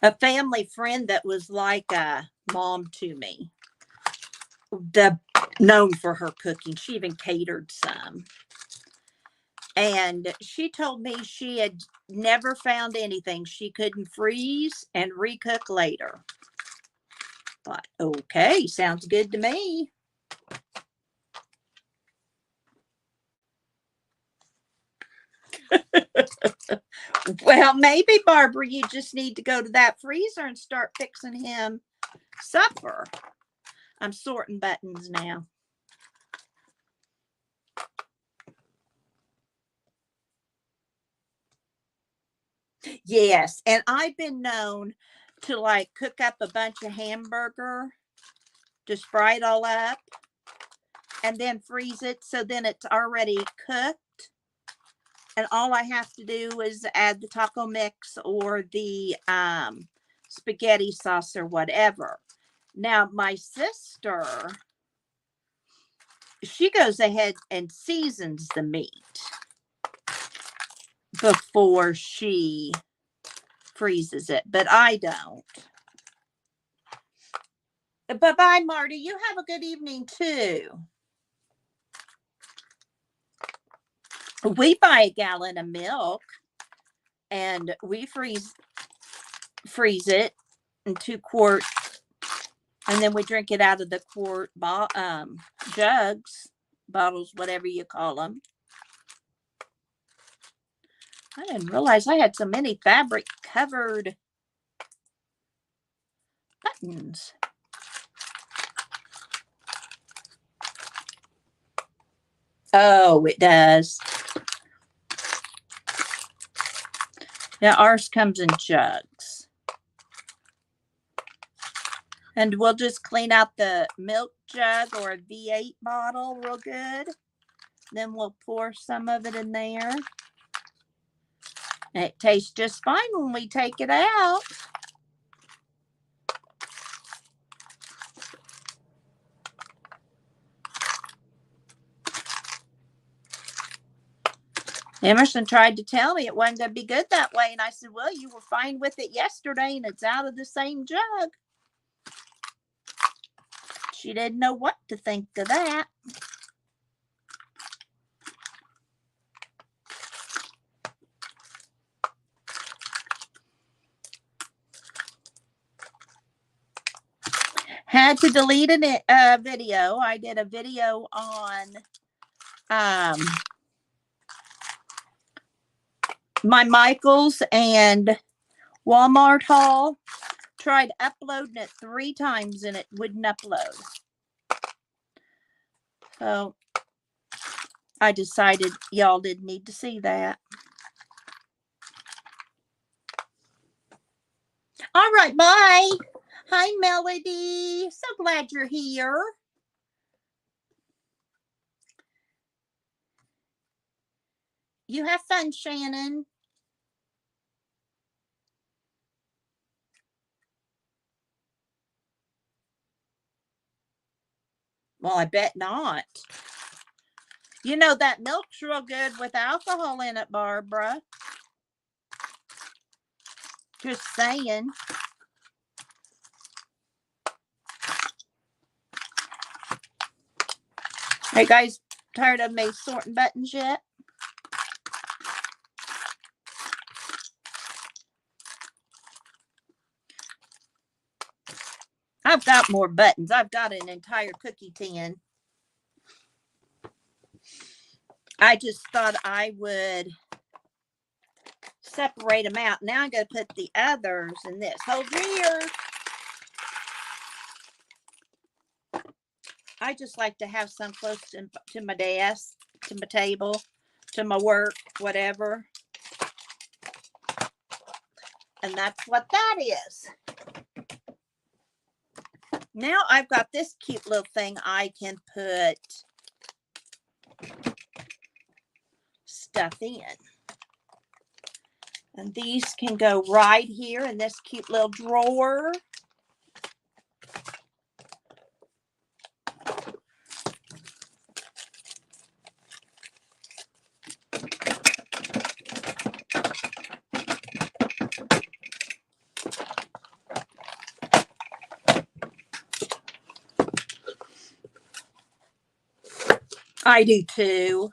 a family friend that was like a mom to me. Known for her cooking. She even catered some. And she told me she had never found anything she couldn't freeze and recook later. But okay, sounds good to me. Well, maybe, Barbara, you just need to go to that freezer and start fixing him supper. I'm sorting buttons now. Yes, and I've been known to like cook up a bunch of hamburger, just fry it all up, and then freeze it so then it's already cooked. And all I have to do is add the taco mix or the spaghetti sauce or whatever. Now, my sister, she goes ahead and seasons the meat before she freezes it, but I don't. Bye-bye, Marty. You have a good evening, too. We buy a gallon of milk, and we freeze it in 2-quart, and then we drink it out of the quart jugs, bottles, whatever you call them. I didn't realize I had so many fabric covered buttons. Oh, it does. Now ours comes in jugs. And we'll just clean out the milk jug or a V8 bottle real good. Then we'll pour some of it in there. And it tastes just fine when we take it out. Emerson tried to tell me it wasn't going to be good that way. And I said, well, you were fine with it yesterday and it's out of the same jug. She didn't know what to think of that. Had to delete a video. I did a video on my Michaels and Walmart haul. Tried uploading it 3 times and it wouldn't upload. So I decided y'all didn't need to see that. All right, bye. Hi, Melody. So glad you're here. You have fun, Shannon. Well, I bet not. You know, that milk's real good with alcohol in it, Barbara. Just saying. Hey, guys, tired of me sorting buttons yet? I've got more buttons. I've got an entire cookie tin. I just thought I would separate them out. Now I'm going to put the others in this. Hold here. I just like to have some close to my desk, to my table, to my work, whatever. And that's what that is. Now I've got this cute little thing I can put stuff in. And these can go right here in this cute little drawer. I do too.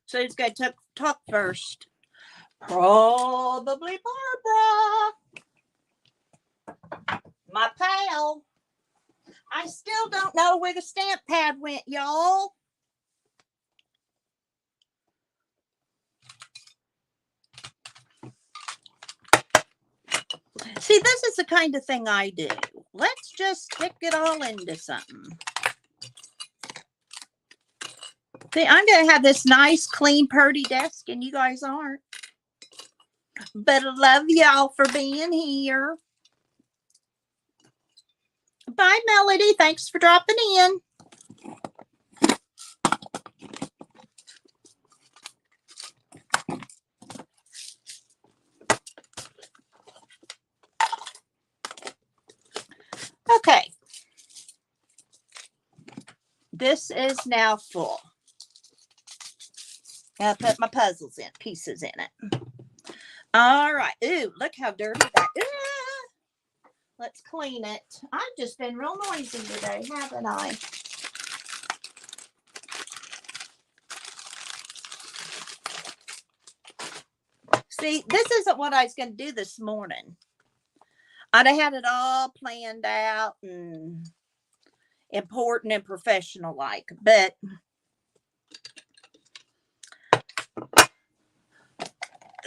So who's going to talk first? Probably Barbara. My pal. I still don't know where the stamp pad went, y'all. See, this is the kind of thing I do. Let's just stick it all into something. See, I'm going to have this nice, clean, purty desk, and you guys aren't. But I love y'all for being here. Bye, Melody. Thanks for dropping in. Okay. This is now full. I'll put my puzzles in, pieces in it. All right. Ooh, look how dirty that is. Let's clean it. I've just been real noisy today, haven't I? See, this isn't what I was going to do this morning. I'd have had it all planned out and important and professional like, but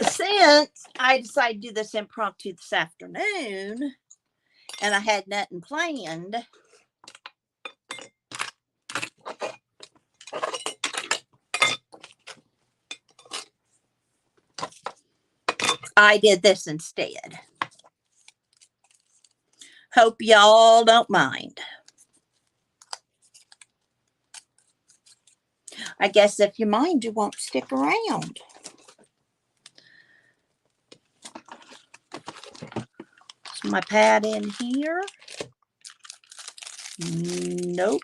since I decided to do this impromptu this afternoon and I had nothing planned, I did this instead. Hope y'all don't mind. I guess if you mind, you won't stick around. Is my pad in here? Nope.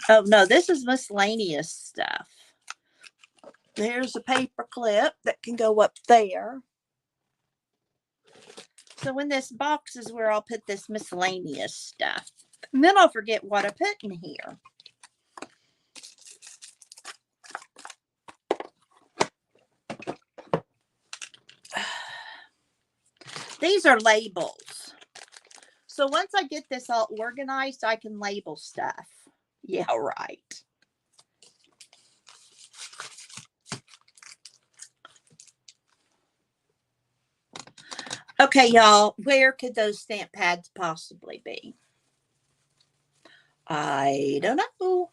Oh, no, this is miscellaneous stuff. There's a paper clip that can go up there. So in this box is where I'll put this miscellaneous stuff. And then I'll forget what I put in here. These are labels. So once I get this all organized, I can label stuff. Yeah, right. Okay, y'all, where could those stamp pads possibly be? I don't know.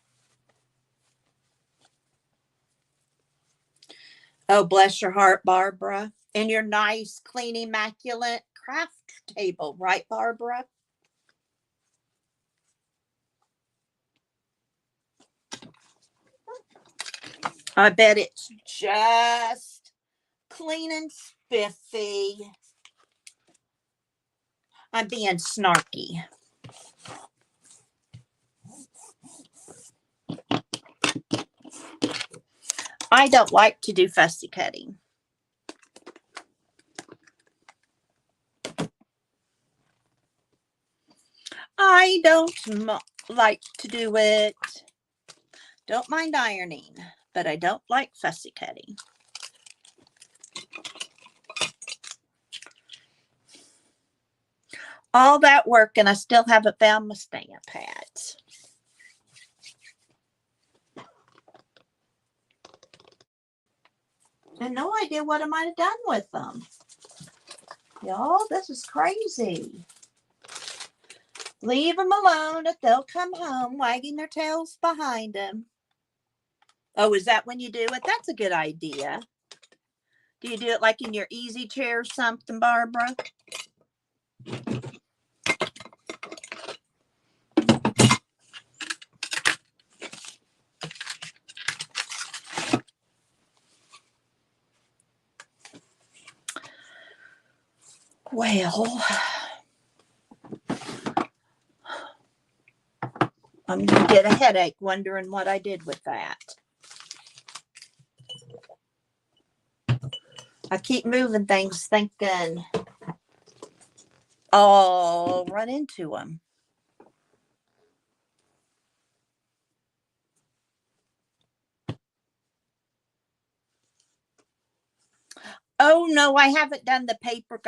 Oh, bless your heart, Barbara. And your nice, clean, immaculate craft table, right, Barbara? I bet it's just clean and spiffy. I'm being snarky. I don't like to do fussy cutting. I don't like to do it. Don't mind ironing, but I don't like fussy cutting. All that work and I still haven't found my stamp pads. And no idea what I might have done with them. Y'all, this is crazy. Leave them alone if they'll come home wagging their tails behind them. Oh, is that when you do it? That's a good idea. Do you do it like in your easy chair or something, Barbara? Well, I'm going to get a headache wondering what I did with that. I keep moving things thinking I'll run into them. Oh no, I haven't done the paper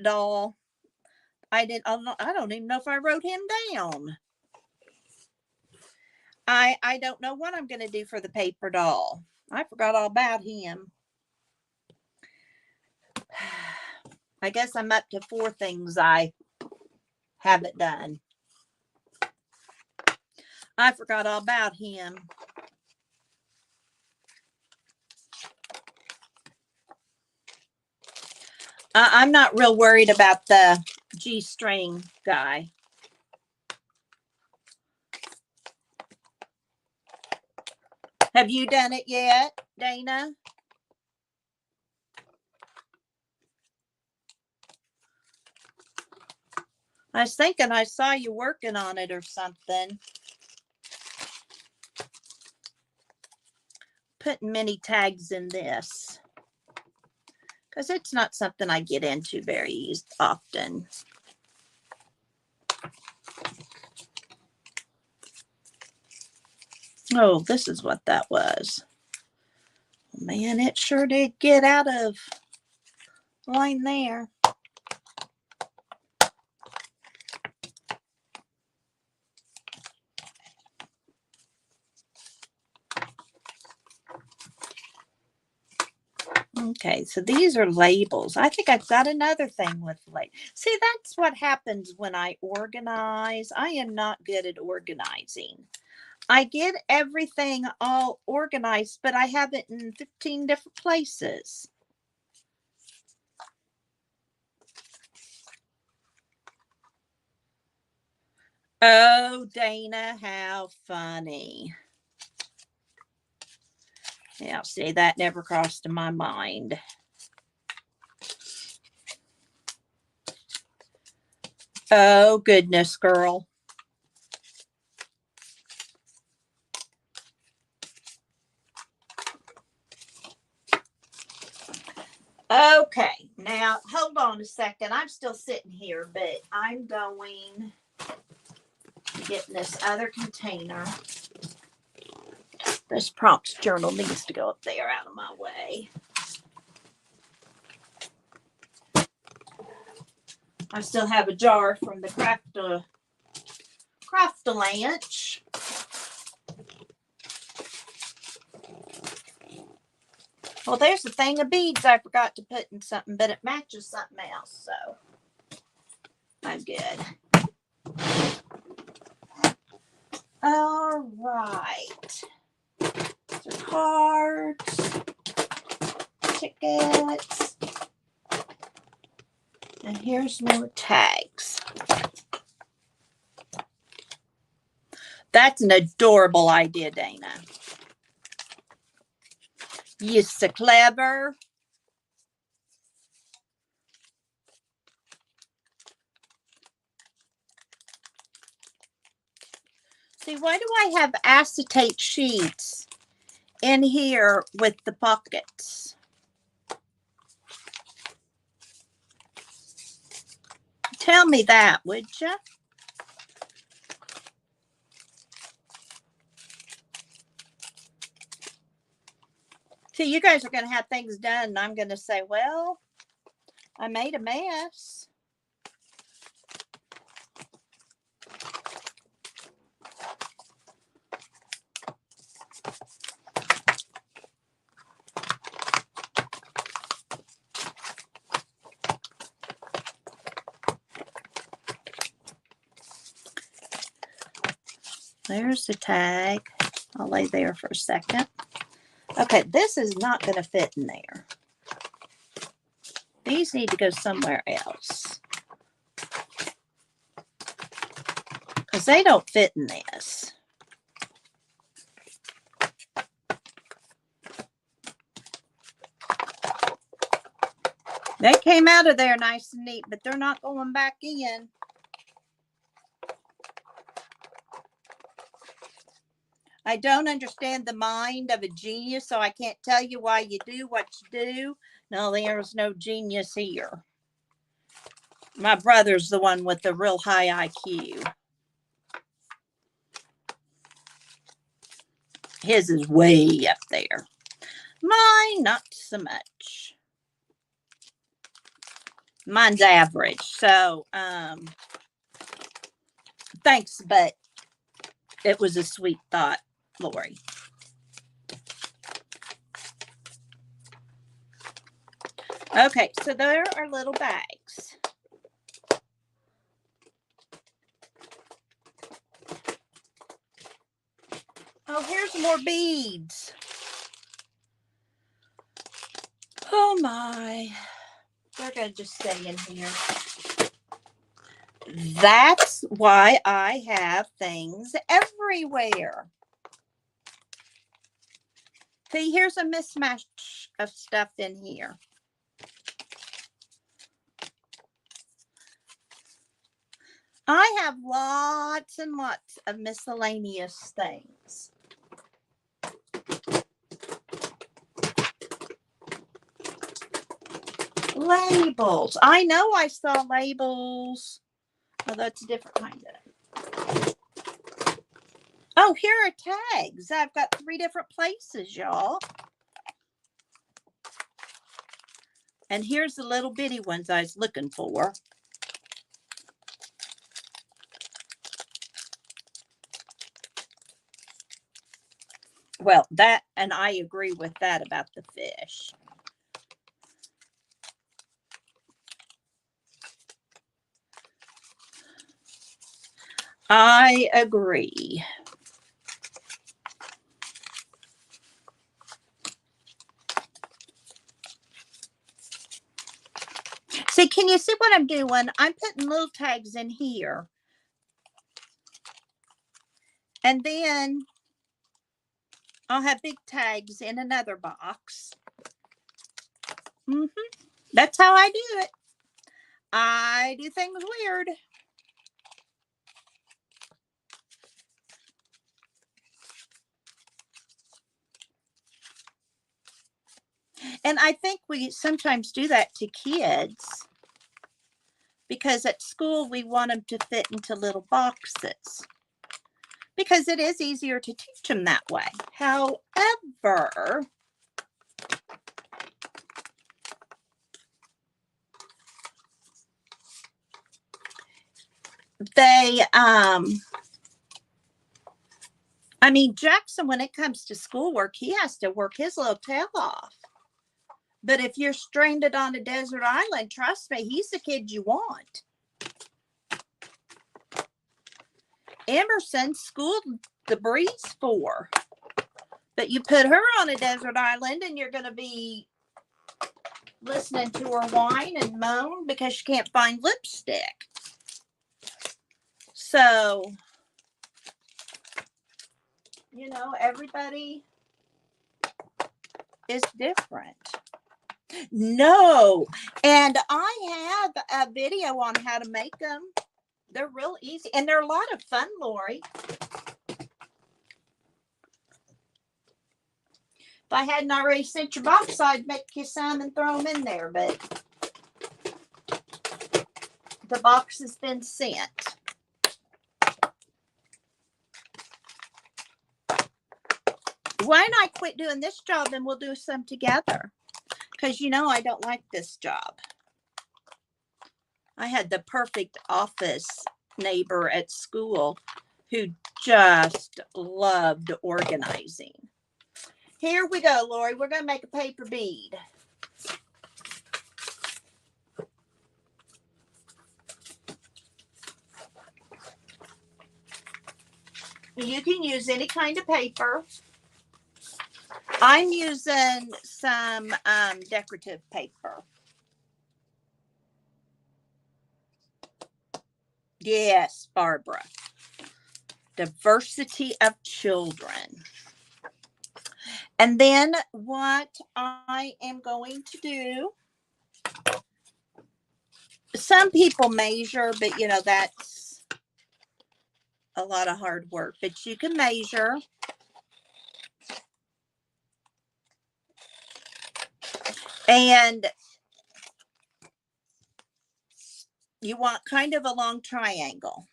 doll. I didn't. I don't even know if I wrote him down. I don't know what I'm going to do for the paper doll. I forgot all about him. I guess I'm up to 4 things I haven't done. I forgot all about him. I'm not real worried about the G-string guy. Have you done it yet, Dana? I was thinking I saw you working on it or something. Putting many tags in this because it's not something I get into very often. Oh, this is what that was. Man, it sure did get out of line there. Okay, so these are labels. I think I've got another thing with labels. See, that's what happens when I organize. I am not good at organizing. I get everything all organized, but I have it in 15 different places. Oh, Dana, how funny. Yeah, see, that never crossed my mind. Oh, goodness, girl. Okay, now hold on a second. I'm still sitting here, but I'm going to get in this other container. This prompts journal needs to go up there out of my way. I still have a jar from the Craft-A-Lunch. Well, there's a thing of beads I forgot to put in something, but it matches something else, so I'm good. All right. So cards, tickets, and here's more tags. That's an adorable idea, Dana. You're so clever. See, why do I have acetate sheets in here with the pockets? Tell me that, would you? See, you guys are going to have things done, and I'm going to say, well, I made a mess. There's the tag. I'll lay there for a second. Okay, this is not going to fit in there. These need to go somewhere else because they don't fit in this. They came out of there nice and neat, but they're not going back in. I don't understand the mind of a genius, so I can't tell you why you do what you do. No, there's no genius here. My brother's the one with the real high IQ. His is way up there. Mine, not so much. Mine's average. So, thanks, but it was a sweet thought, Lori. Okay, so there are little bags. Oh, here's more beads. Oh my. They're going to just stay in here. That's why I have things everywhere. See, here's a mismatch of stuff in here. I have lots and lots of miscellaneous things. Labels. I know I saw labels. Oh, that's a different kind of. Oh, here are tags. I've got 3 different places, y'all. And here's the little bitty ones I was looking for. Well, that, and I agree with that about the fish. I agree. See, can you see what I'm doing? I'm putting little tags in here. And then I'll have big tags in another box. That's how I do it. I do things weird. And I think we sometimes do that to kids because at school we want them to fit into little boxes because it is easier to teach them that way. However, they, I mean, Jackson, when it comes to schoolwork, he has to work his little tail off. But if you're stranded on a desert island, trust me, he's the kid you want. Emerson schooled the breeze for. But you put her on a desert island and you're going to be listening to her whine and moan because she can't find lipstick. So, you know, everybody is different. No. And I have a video on how to make them. They're real easy. And they're a lot of fun, Lori. If I hadn't already sent your box, I'd make you some and throw them in there. But the box has been sent. Why don't I quit doing this job and we'll do some together? Because you know I don't like this job. I had the perfect office neighbor at school who just loved organizing. Here we go, Lori. We're going to make a paper bead. You can use any kind of paper. I'm using some decorative paper. Yes, Barbara. Diversity of children. And then what I am going to do, some people measure, but you know, that's a lot of hard work, but you can measure. And you want kind of a long triangle.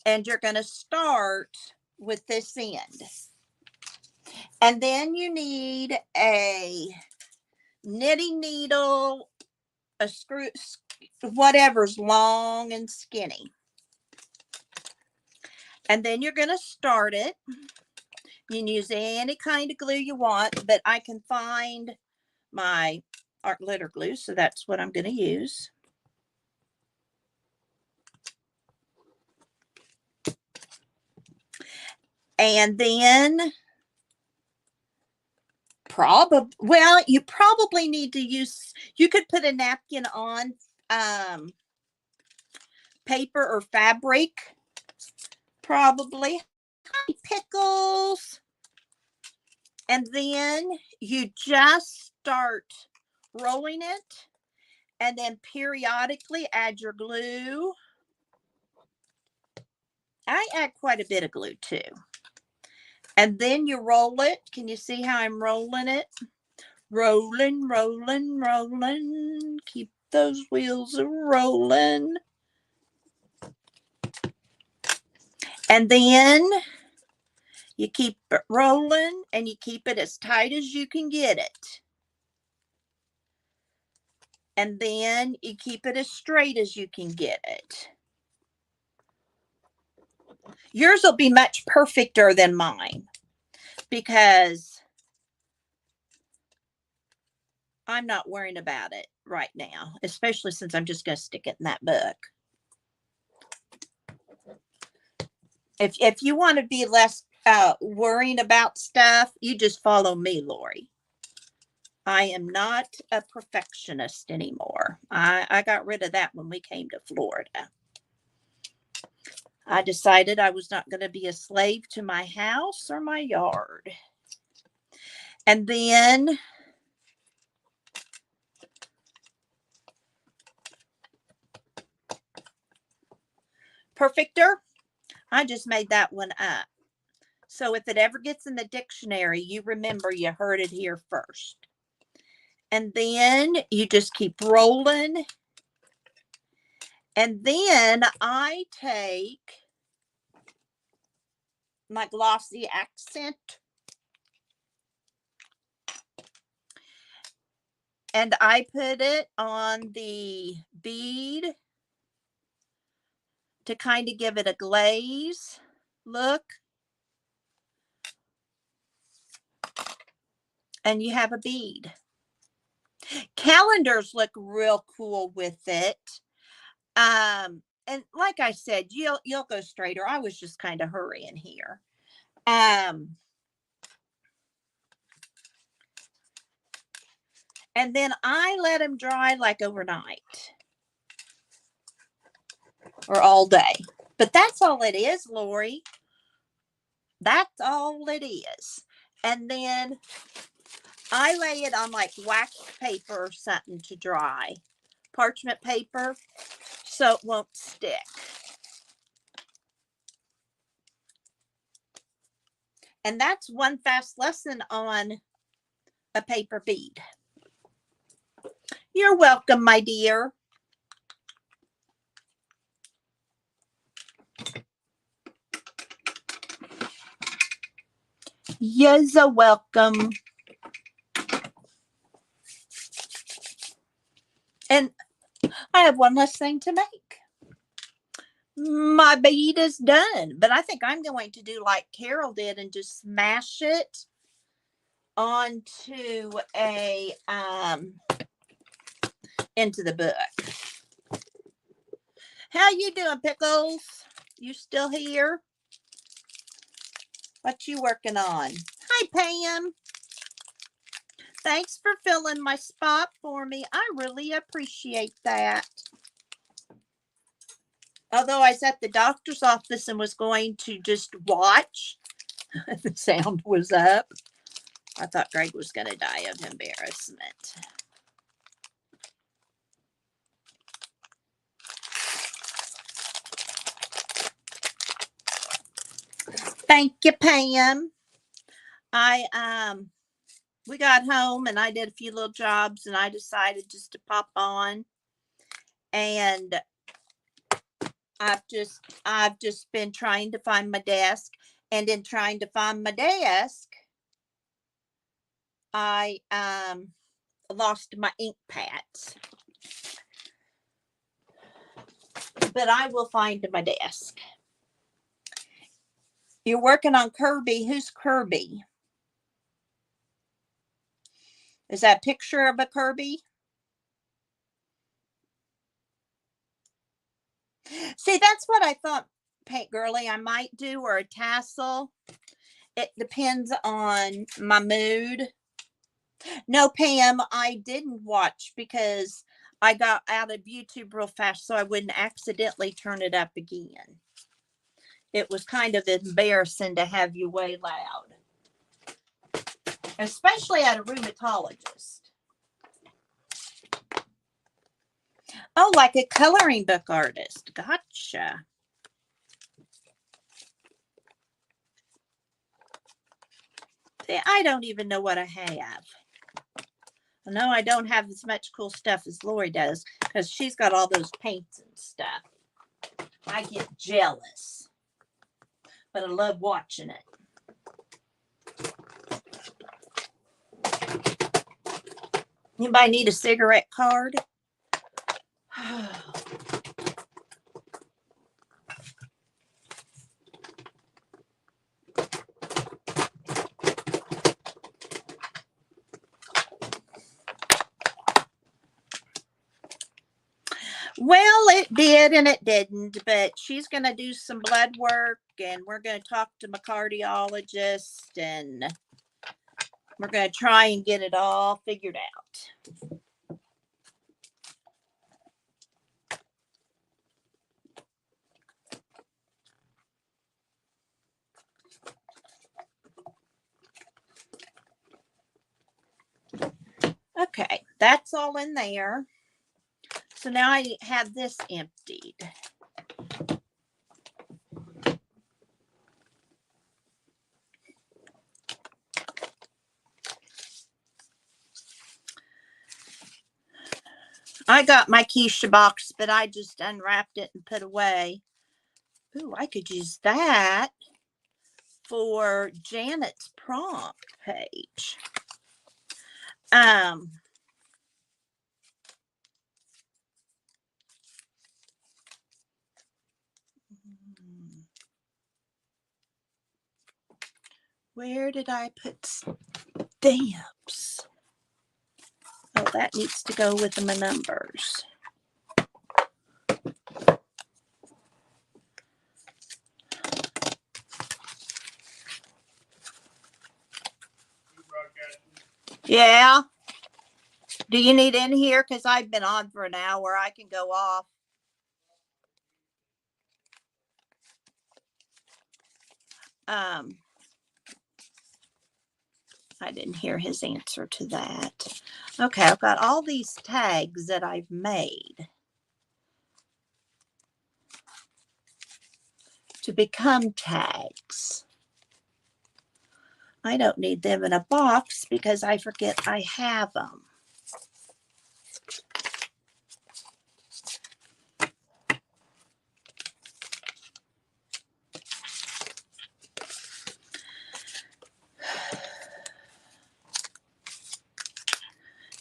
And you're going to start with this end. And then you need a knitting needle, a screw, whatever's long and skinny. And then you're going to start it. You can use any kind of glue you want, but I can find my art glitter glue, so that's what I'm going to use. And then you probably need to use, you could put a napkin on paper or fabric, probably. Hi, Pickles. And then you just start rolling it, and then periodically add your glue. I add quite a bit of glue too. And then you roll it. Can you see how I'm rolling it? Rolling, rolling, rolling. Keep those wheels rolling. And then you keep it rolling, and you keep it as tight as you can get it. And then you keep it as straight as you can get it. Yours will be much perfecter than mine because I'm not worrying about it right now, especially since I'm just going to stick it in that book. If you want to be less worrying about stuff, you just follow me, Lori. I am not a perfectionist anymore. I got rid of that when we came to Florida. I decided I was not going to be a slave to my house or my yard. And then perfecter, I just made that one up. So if it ever gets in the dictionary, you remember you heard it here first. And then you just keep rolling. And then I take my glossy accent and I put it on the bead to kind of give it a glaze look. And you have a bead. Calendars look real cool with it. And like I said, you'll go straighter. I was just kind of hurrying here. And then I let them dry like overnight or all day. But that's all it is, Lori. That's all it is. And then I lay it on like wax paper or something to dry. Parchment paper, so it won't stick. And that's one fast lesson on a paper bead. You're welcome, my dear. You're welcome. And I have one less thing to make. My bead is done, but I think I'm going to do like Carol did and just smash it onto a into the book. How you doing, Pickles? You still here? What you working on? Hi, Pam. Thanks for filling my spot for me. I really appreciate that. Although I was at the doctor's office and was going to just watch, the sound was up. I thought Greg was going to die of embarrassment. Thank you, Pam. I we got home and I did a few little jobs and I decided just to pop on. And I've just been trying to find my desk, and in trying to find my desk, I lost my ink pads. But I will find my desk. You're working on Kirby. Who's Kirby? Is that a picture of a Kirby? See, that's what I thought, Paint Girly, I might do, or a tassel. It depends on my mood. No, Pam, I didn't watch because I got out of YouTube real fast so I wouldn't accidentally turn it up again. It was kind of embarrassing to have you way loud, especially at a rheumatologist. Oh, like a coloring book artist. Gotcha. See, I don't even know what I have. No, I don't have as much cool stuff as Lori does because she's got all those paints and stuff. I get jealous, but I love watching it. Anybody need a cigarette card? Well, it did and it didn't, but she's going to do some blood work and we're going to talk to my cardiologist and we're going to try and get it all figured out. Okay, that's all in there. So now I have this emptied. I got my quiche box, but I just unwrapped it and put away. Ooh, I could use that for Janet's prompt page. Where did I put stamps? Oh, that needs to go with my numbers. Yeah. Do you need in here? Because I've been on for an hour. I can go off. I didn't hear his answer to that. Okay, I've got all these tags that I've made to become tags. I don't need them in a box because I forget I have them.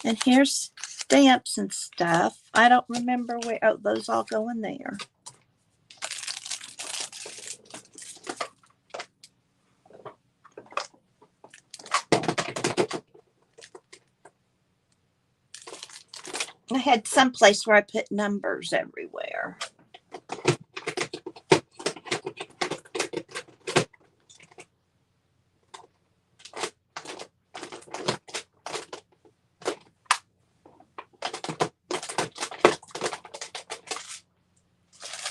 And here's stamps and stuff. I don't remember where. Oh, those all go in there. I had some place where I put numbers everywhere.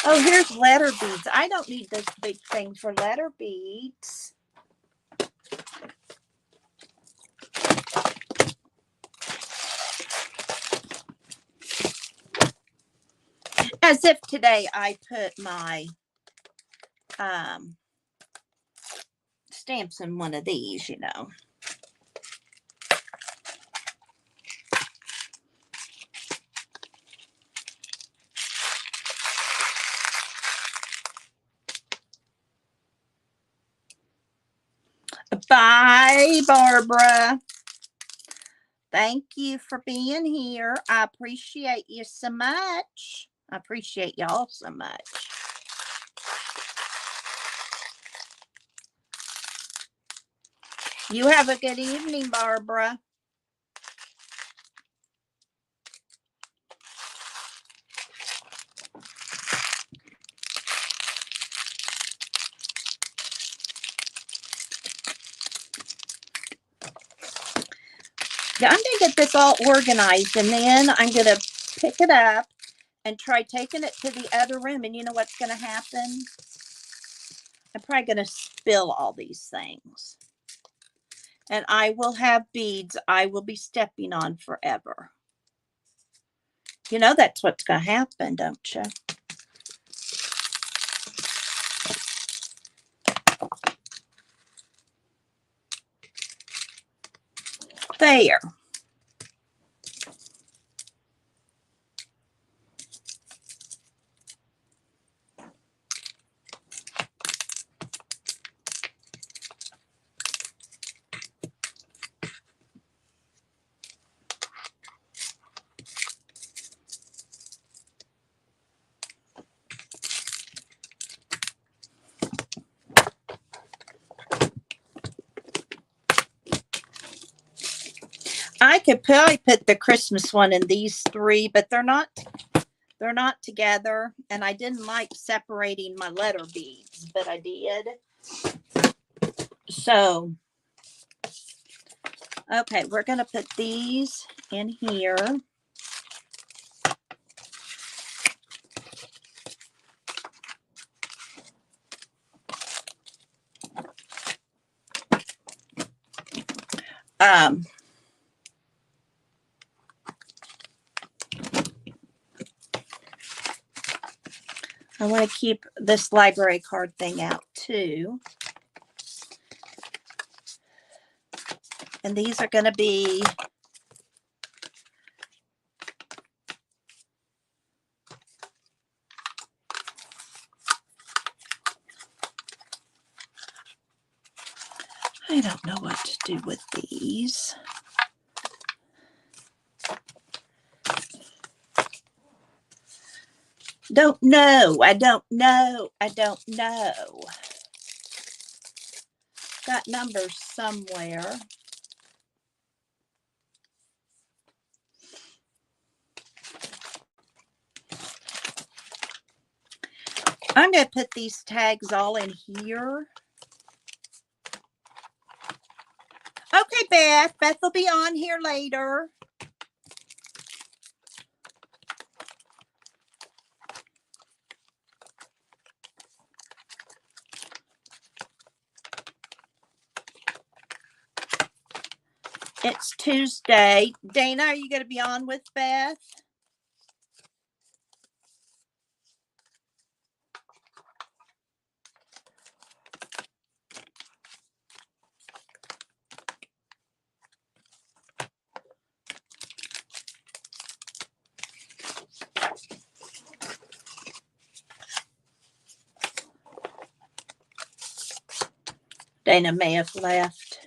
Oh, here's letter beads. I don't need this big thing for letter beads. As if today I put my stamps in one of these, you know. Bye, Barbara. Thank you for being here. I appreciate you so much. I appreciate y'all so much. You have a good evening, Barbara. Yeah, I'm going to get this all organized, and then I'm going to pick it up and try taking it to the other room. And you know what's going to happen? I'm probably going to spill all these things. And I will have beads I will be stepping on forever. You know that's what's going to happen, don't you? There. I could probably put the Christmas one in these three, but they're not together, and I didn't like separating my letter beads, but I did. So, okay, we're going to put these in here. I want to keep this library card thing out too. And these are going to be I don't know what to do with these. Don't know. I don't know. I don't know. Got numbers somewhere. I'm going to put these tags all in here. Okay, Beth. Beth will be on here later. It's Tuesday. Dana, are you going to be on with Beth? Dana may have left.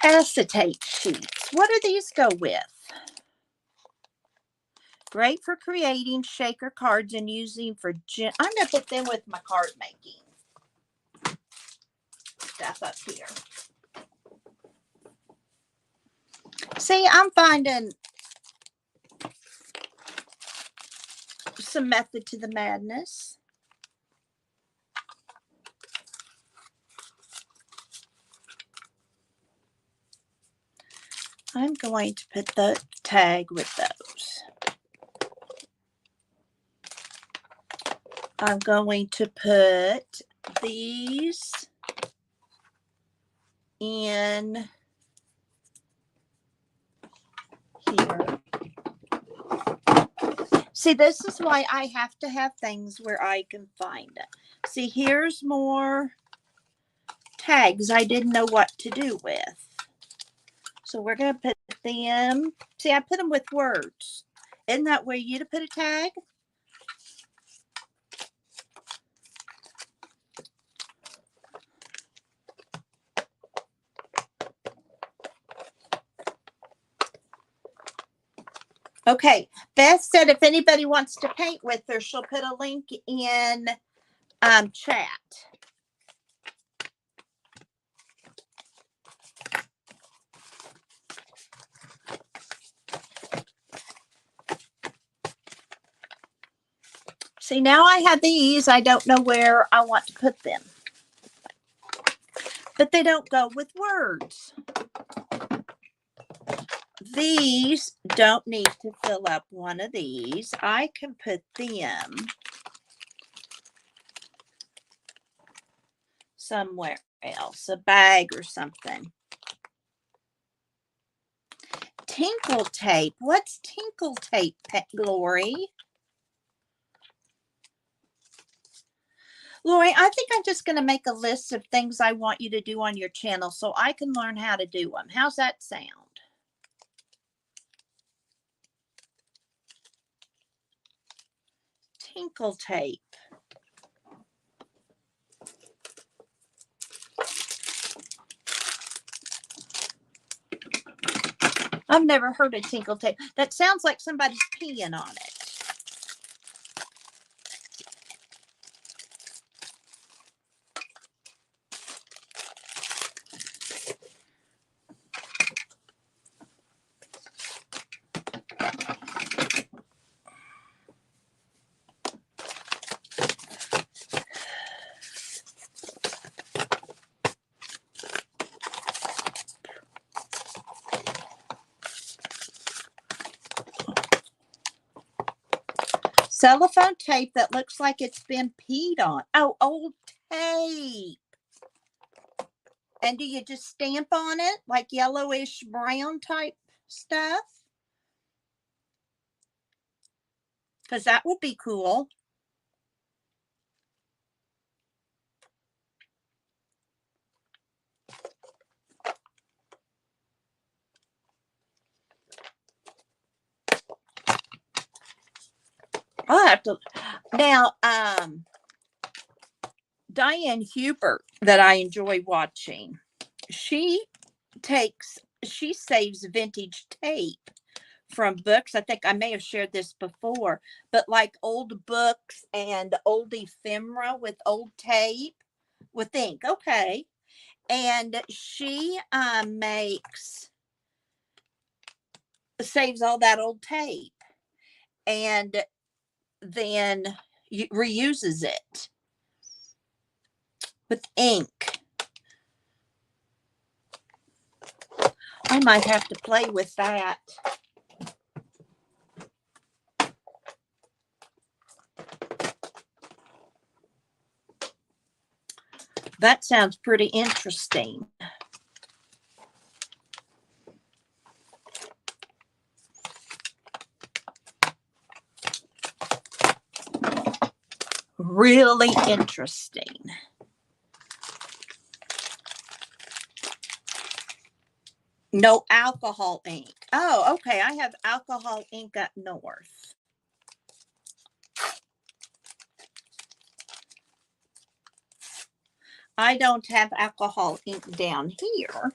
Acetate sheets. What do these go with? Great for creating shaker cards and using for I'm going to put them with my card making stuff up here. See, I'm finding some method to the madness. I'm going to put the tag with those. I'm going to put these in here. See, this is why I have to have things where I can find it. See, here's more tags I didn't know what to do with. So we're going to put them. See, I put them with words. Isn't that where you to put a tag? Okay, Beth said if anybody wants to paint with her, she'll put a link in chat. See, now I have these. I don't know where I want to put them. But they don't go with words. These don't need to fill up one of these. I can put them somewhere else, a bag or something. Tinkle tape. What's tinkle tape, Lori? Lori, I think I'm just going to make a list of things I want you to do on your channel so I can learn how to do them. How's that sound? Tinkle tape. I've never heard of tinkle tape. That sounds like somebody's peeing on it. Cellophane tape that looks like it's been peed on. Oh, old tape. And do you just stamp on it like yellowish brown type stuff? Because that would be cool. I'll have to. Now, Diane Hubert, that I enjoy watching, she saves vintage tape from books. I think I may have shared this before, but like old books and old ephemera with old tape with ink. Okay. And she saves all that old tape and then reuses it with ink. I might have to play with that. That sounds pretty interesting. Really interesting. No alcohol ink. Oh, okay. I have alcohol ink up north. I don't have alcohol ink down here,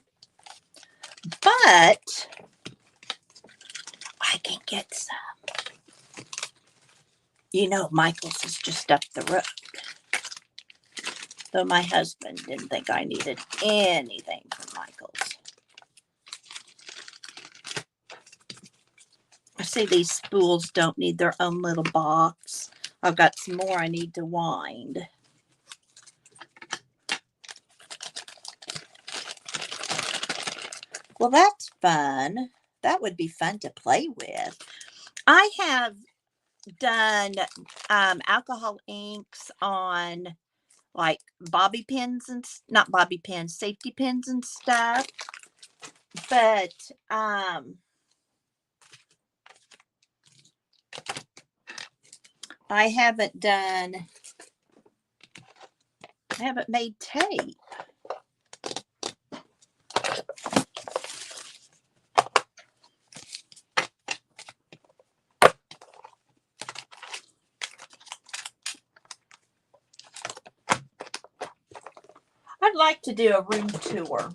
but I can get some. You know, Michael's is just up the road. Though my husband didn't think I needed anything from Michael's. I see these spools don't need their own little box. I've got some more I need to wind. Well, that's fun. That would be fun to play with. I have done alcohol inks on like bobby pins and not bobby pins, safety pins and stuff. But I haven't made tape. I'd like to do a room tour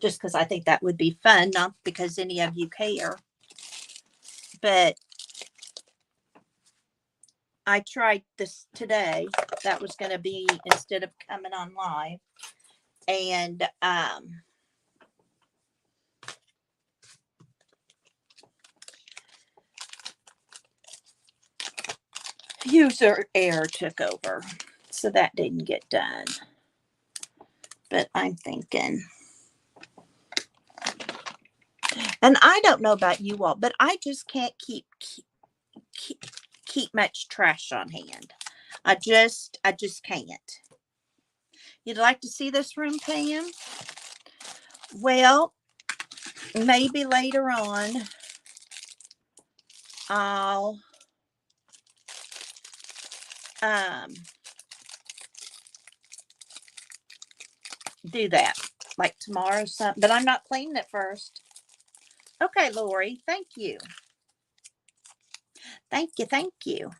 just because I think that would be fun, not because any of you care. but I tried this today. That was going to be instead of coming on live. And user error took over. So that didn't get done. But I'm thinking. And I don't know about you all, but I just can't keep much trash on hand. I just can't. You'd like to see this room, Pam? Well, maybe later on I'll do that, like tomorrow or something. But I'm not cleaning it first. Okay, Lori, thank you. Thank you, thank you.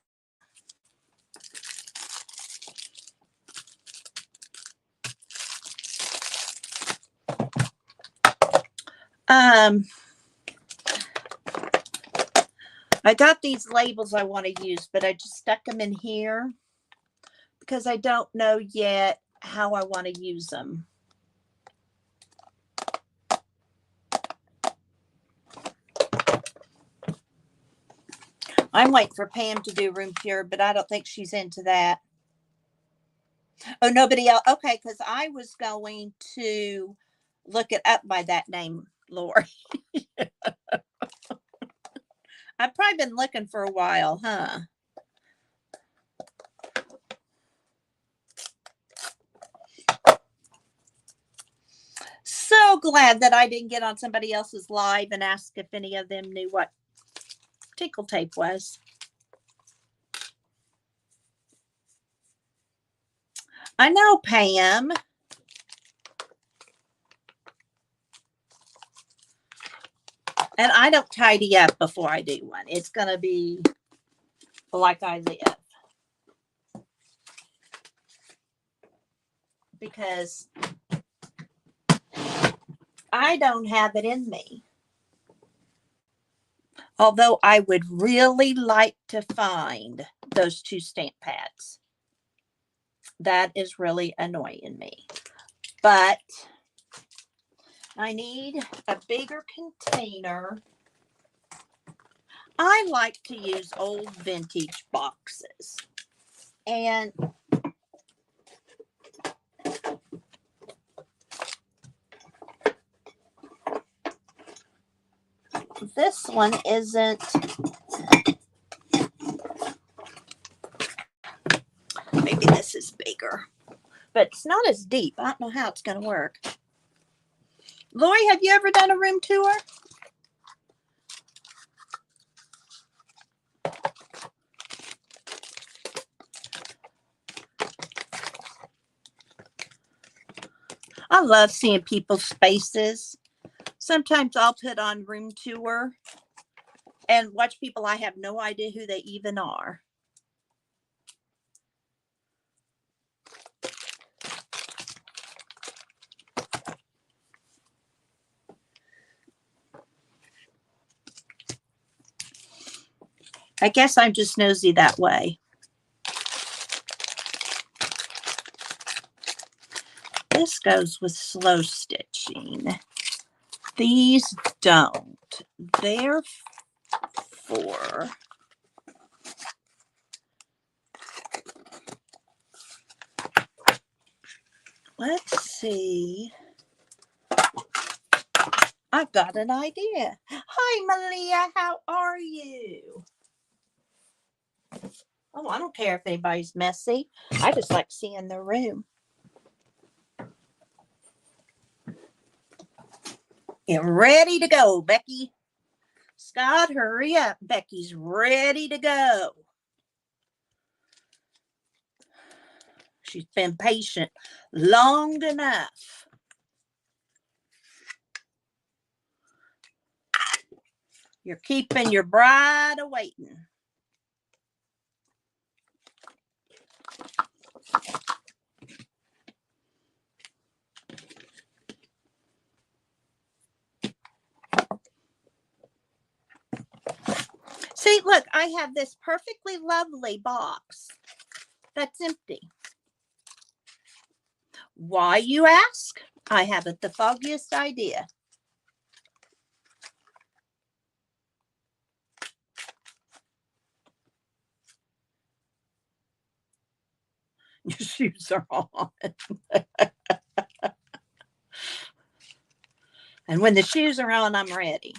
I got these labels I want to use, but I just stuck them in here because I don't know yet how I want to use them. I'm waiting for Pam to do room pure, but I don't think she's into that. Oh, nobody else. Okay, because I was going to look it up by that name, Lori. I've probably been looking for a while, huh? So glad that I didn't get on somebody else's live and ask if any of them knew what tickle tape was. I know, Pam. And I don't tidy up before I do one. It's going to be like I live. Because I don't have it in me. Although I would really like to find those 2 stamp pads. That is really annoying me. But I need a bigger container. I like to use old vintage boxes. And this one isn't. Maybe this is bigger. But it's not as deep. I don't know how it's going to work. Lori, have you ever done a room tour? I love seeing people's faces. Sometimes I'll put on room tour and watch people I have no idea who they even are. I guess I'm just nosy that way. This goes with slow stitching. These don't. Therefore, let's see. I've got an idea. Hi, Malia. How are you? Oh, I don't care if anybody's messy. I just like seeing the room. Get ready to go, Becky. Scott, hurry up. Becky's ready to go. She's been patient long enough. You're keeping your bride a-waiting. look, I have this perfectly lovely box that's empty. Why, you ask? I haven't the foggiest idea. Your shoes are on. And when the shoes are on, I'm ready.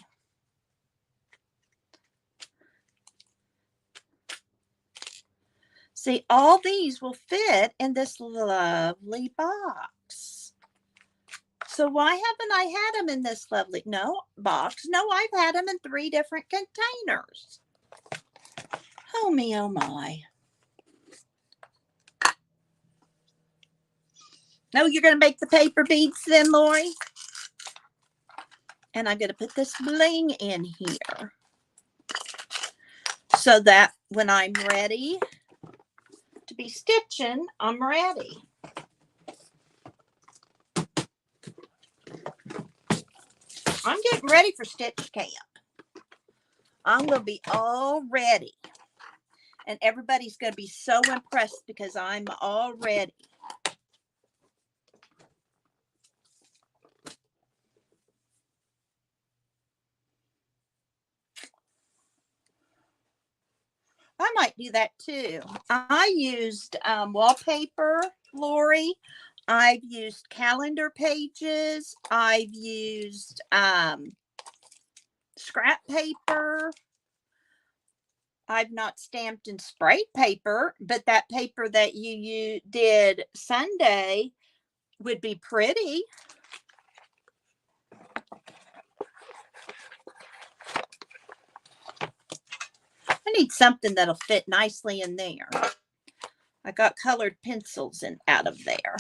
See, all these will fit in this lovely box. So why haven't I had them in this lovely box? No, I've had them in 3 different containers. Oh me, oh my. No, you're going to make the paper beads then, Lori? And I'm going to put this bling in here so that when I'm ready to be stitching, I'm ready. I'm getting ready for stitch camp. I'm going to be all ready. And everybody's going to be so impressed because I'm all ready. I might do that too. I used wallpaper, Lori. I've used calendar pages. I've used scrap paper. I've not stamped and sprayed paper, but that paper that you did Sunday would be pretty. I need something that'll fit nicely in there. I got colored pencils out of there.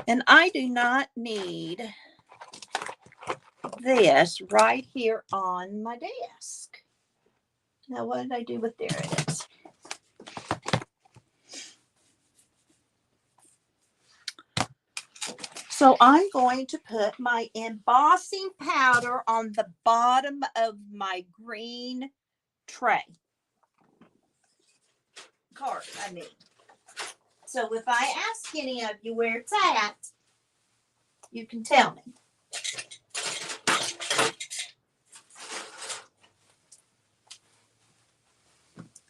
And I do not need this right here on my desk. Now, what did I do with there it is? So I'm going to put my embossing powder on the bottom of my green tray. Card, I mean. So if I ask any of you where it's at, you can tell me.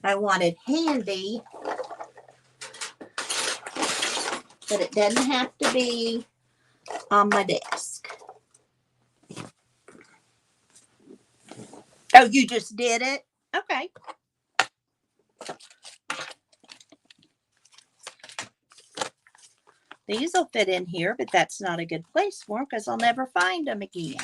I want it handy, but it doesn't have to be on my desk. Oh, you just did it? Okay. These will fit in here, but that's not a good place for them because I'll never find them again.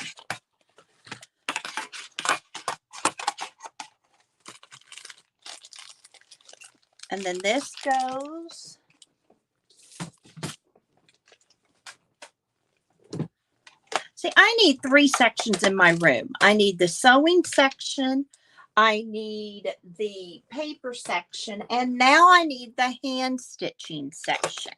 And then this goes. See, I need 3 sections in my room. I need the sewing section. I need the paper section. And now I need the hand stitching section.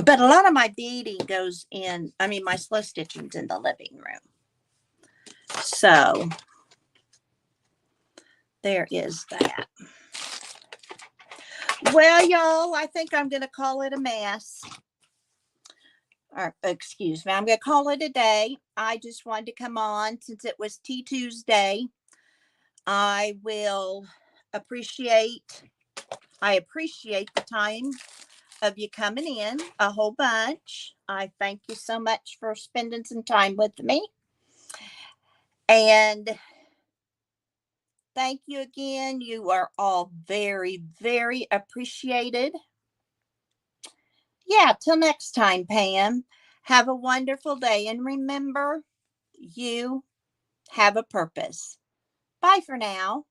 But a lot of my beading goes in, my slow stitching's in the living room. So there is that. Well, y'all, I think I'm going to call it a mess. Or, excuse me, I'm going to call it a day. I just wanted to come on since it was Tea Tuesday. I appreciate the time of you coming in a whole bunch. I thank you so much for spending some time with me. And thank you again. You are all very, very appreciated. Yeah, till next time, Pam. Have a wonderful day. And remember, you have a purpose. Bye for now.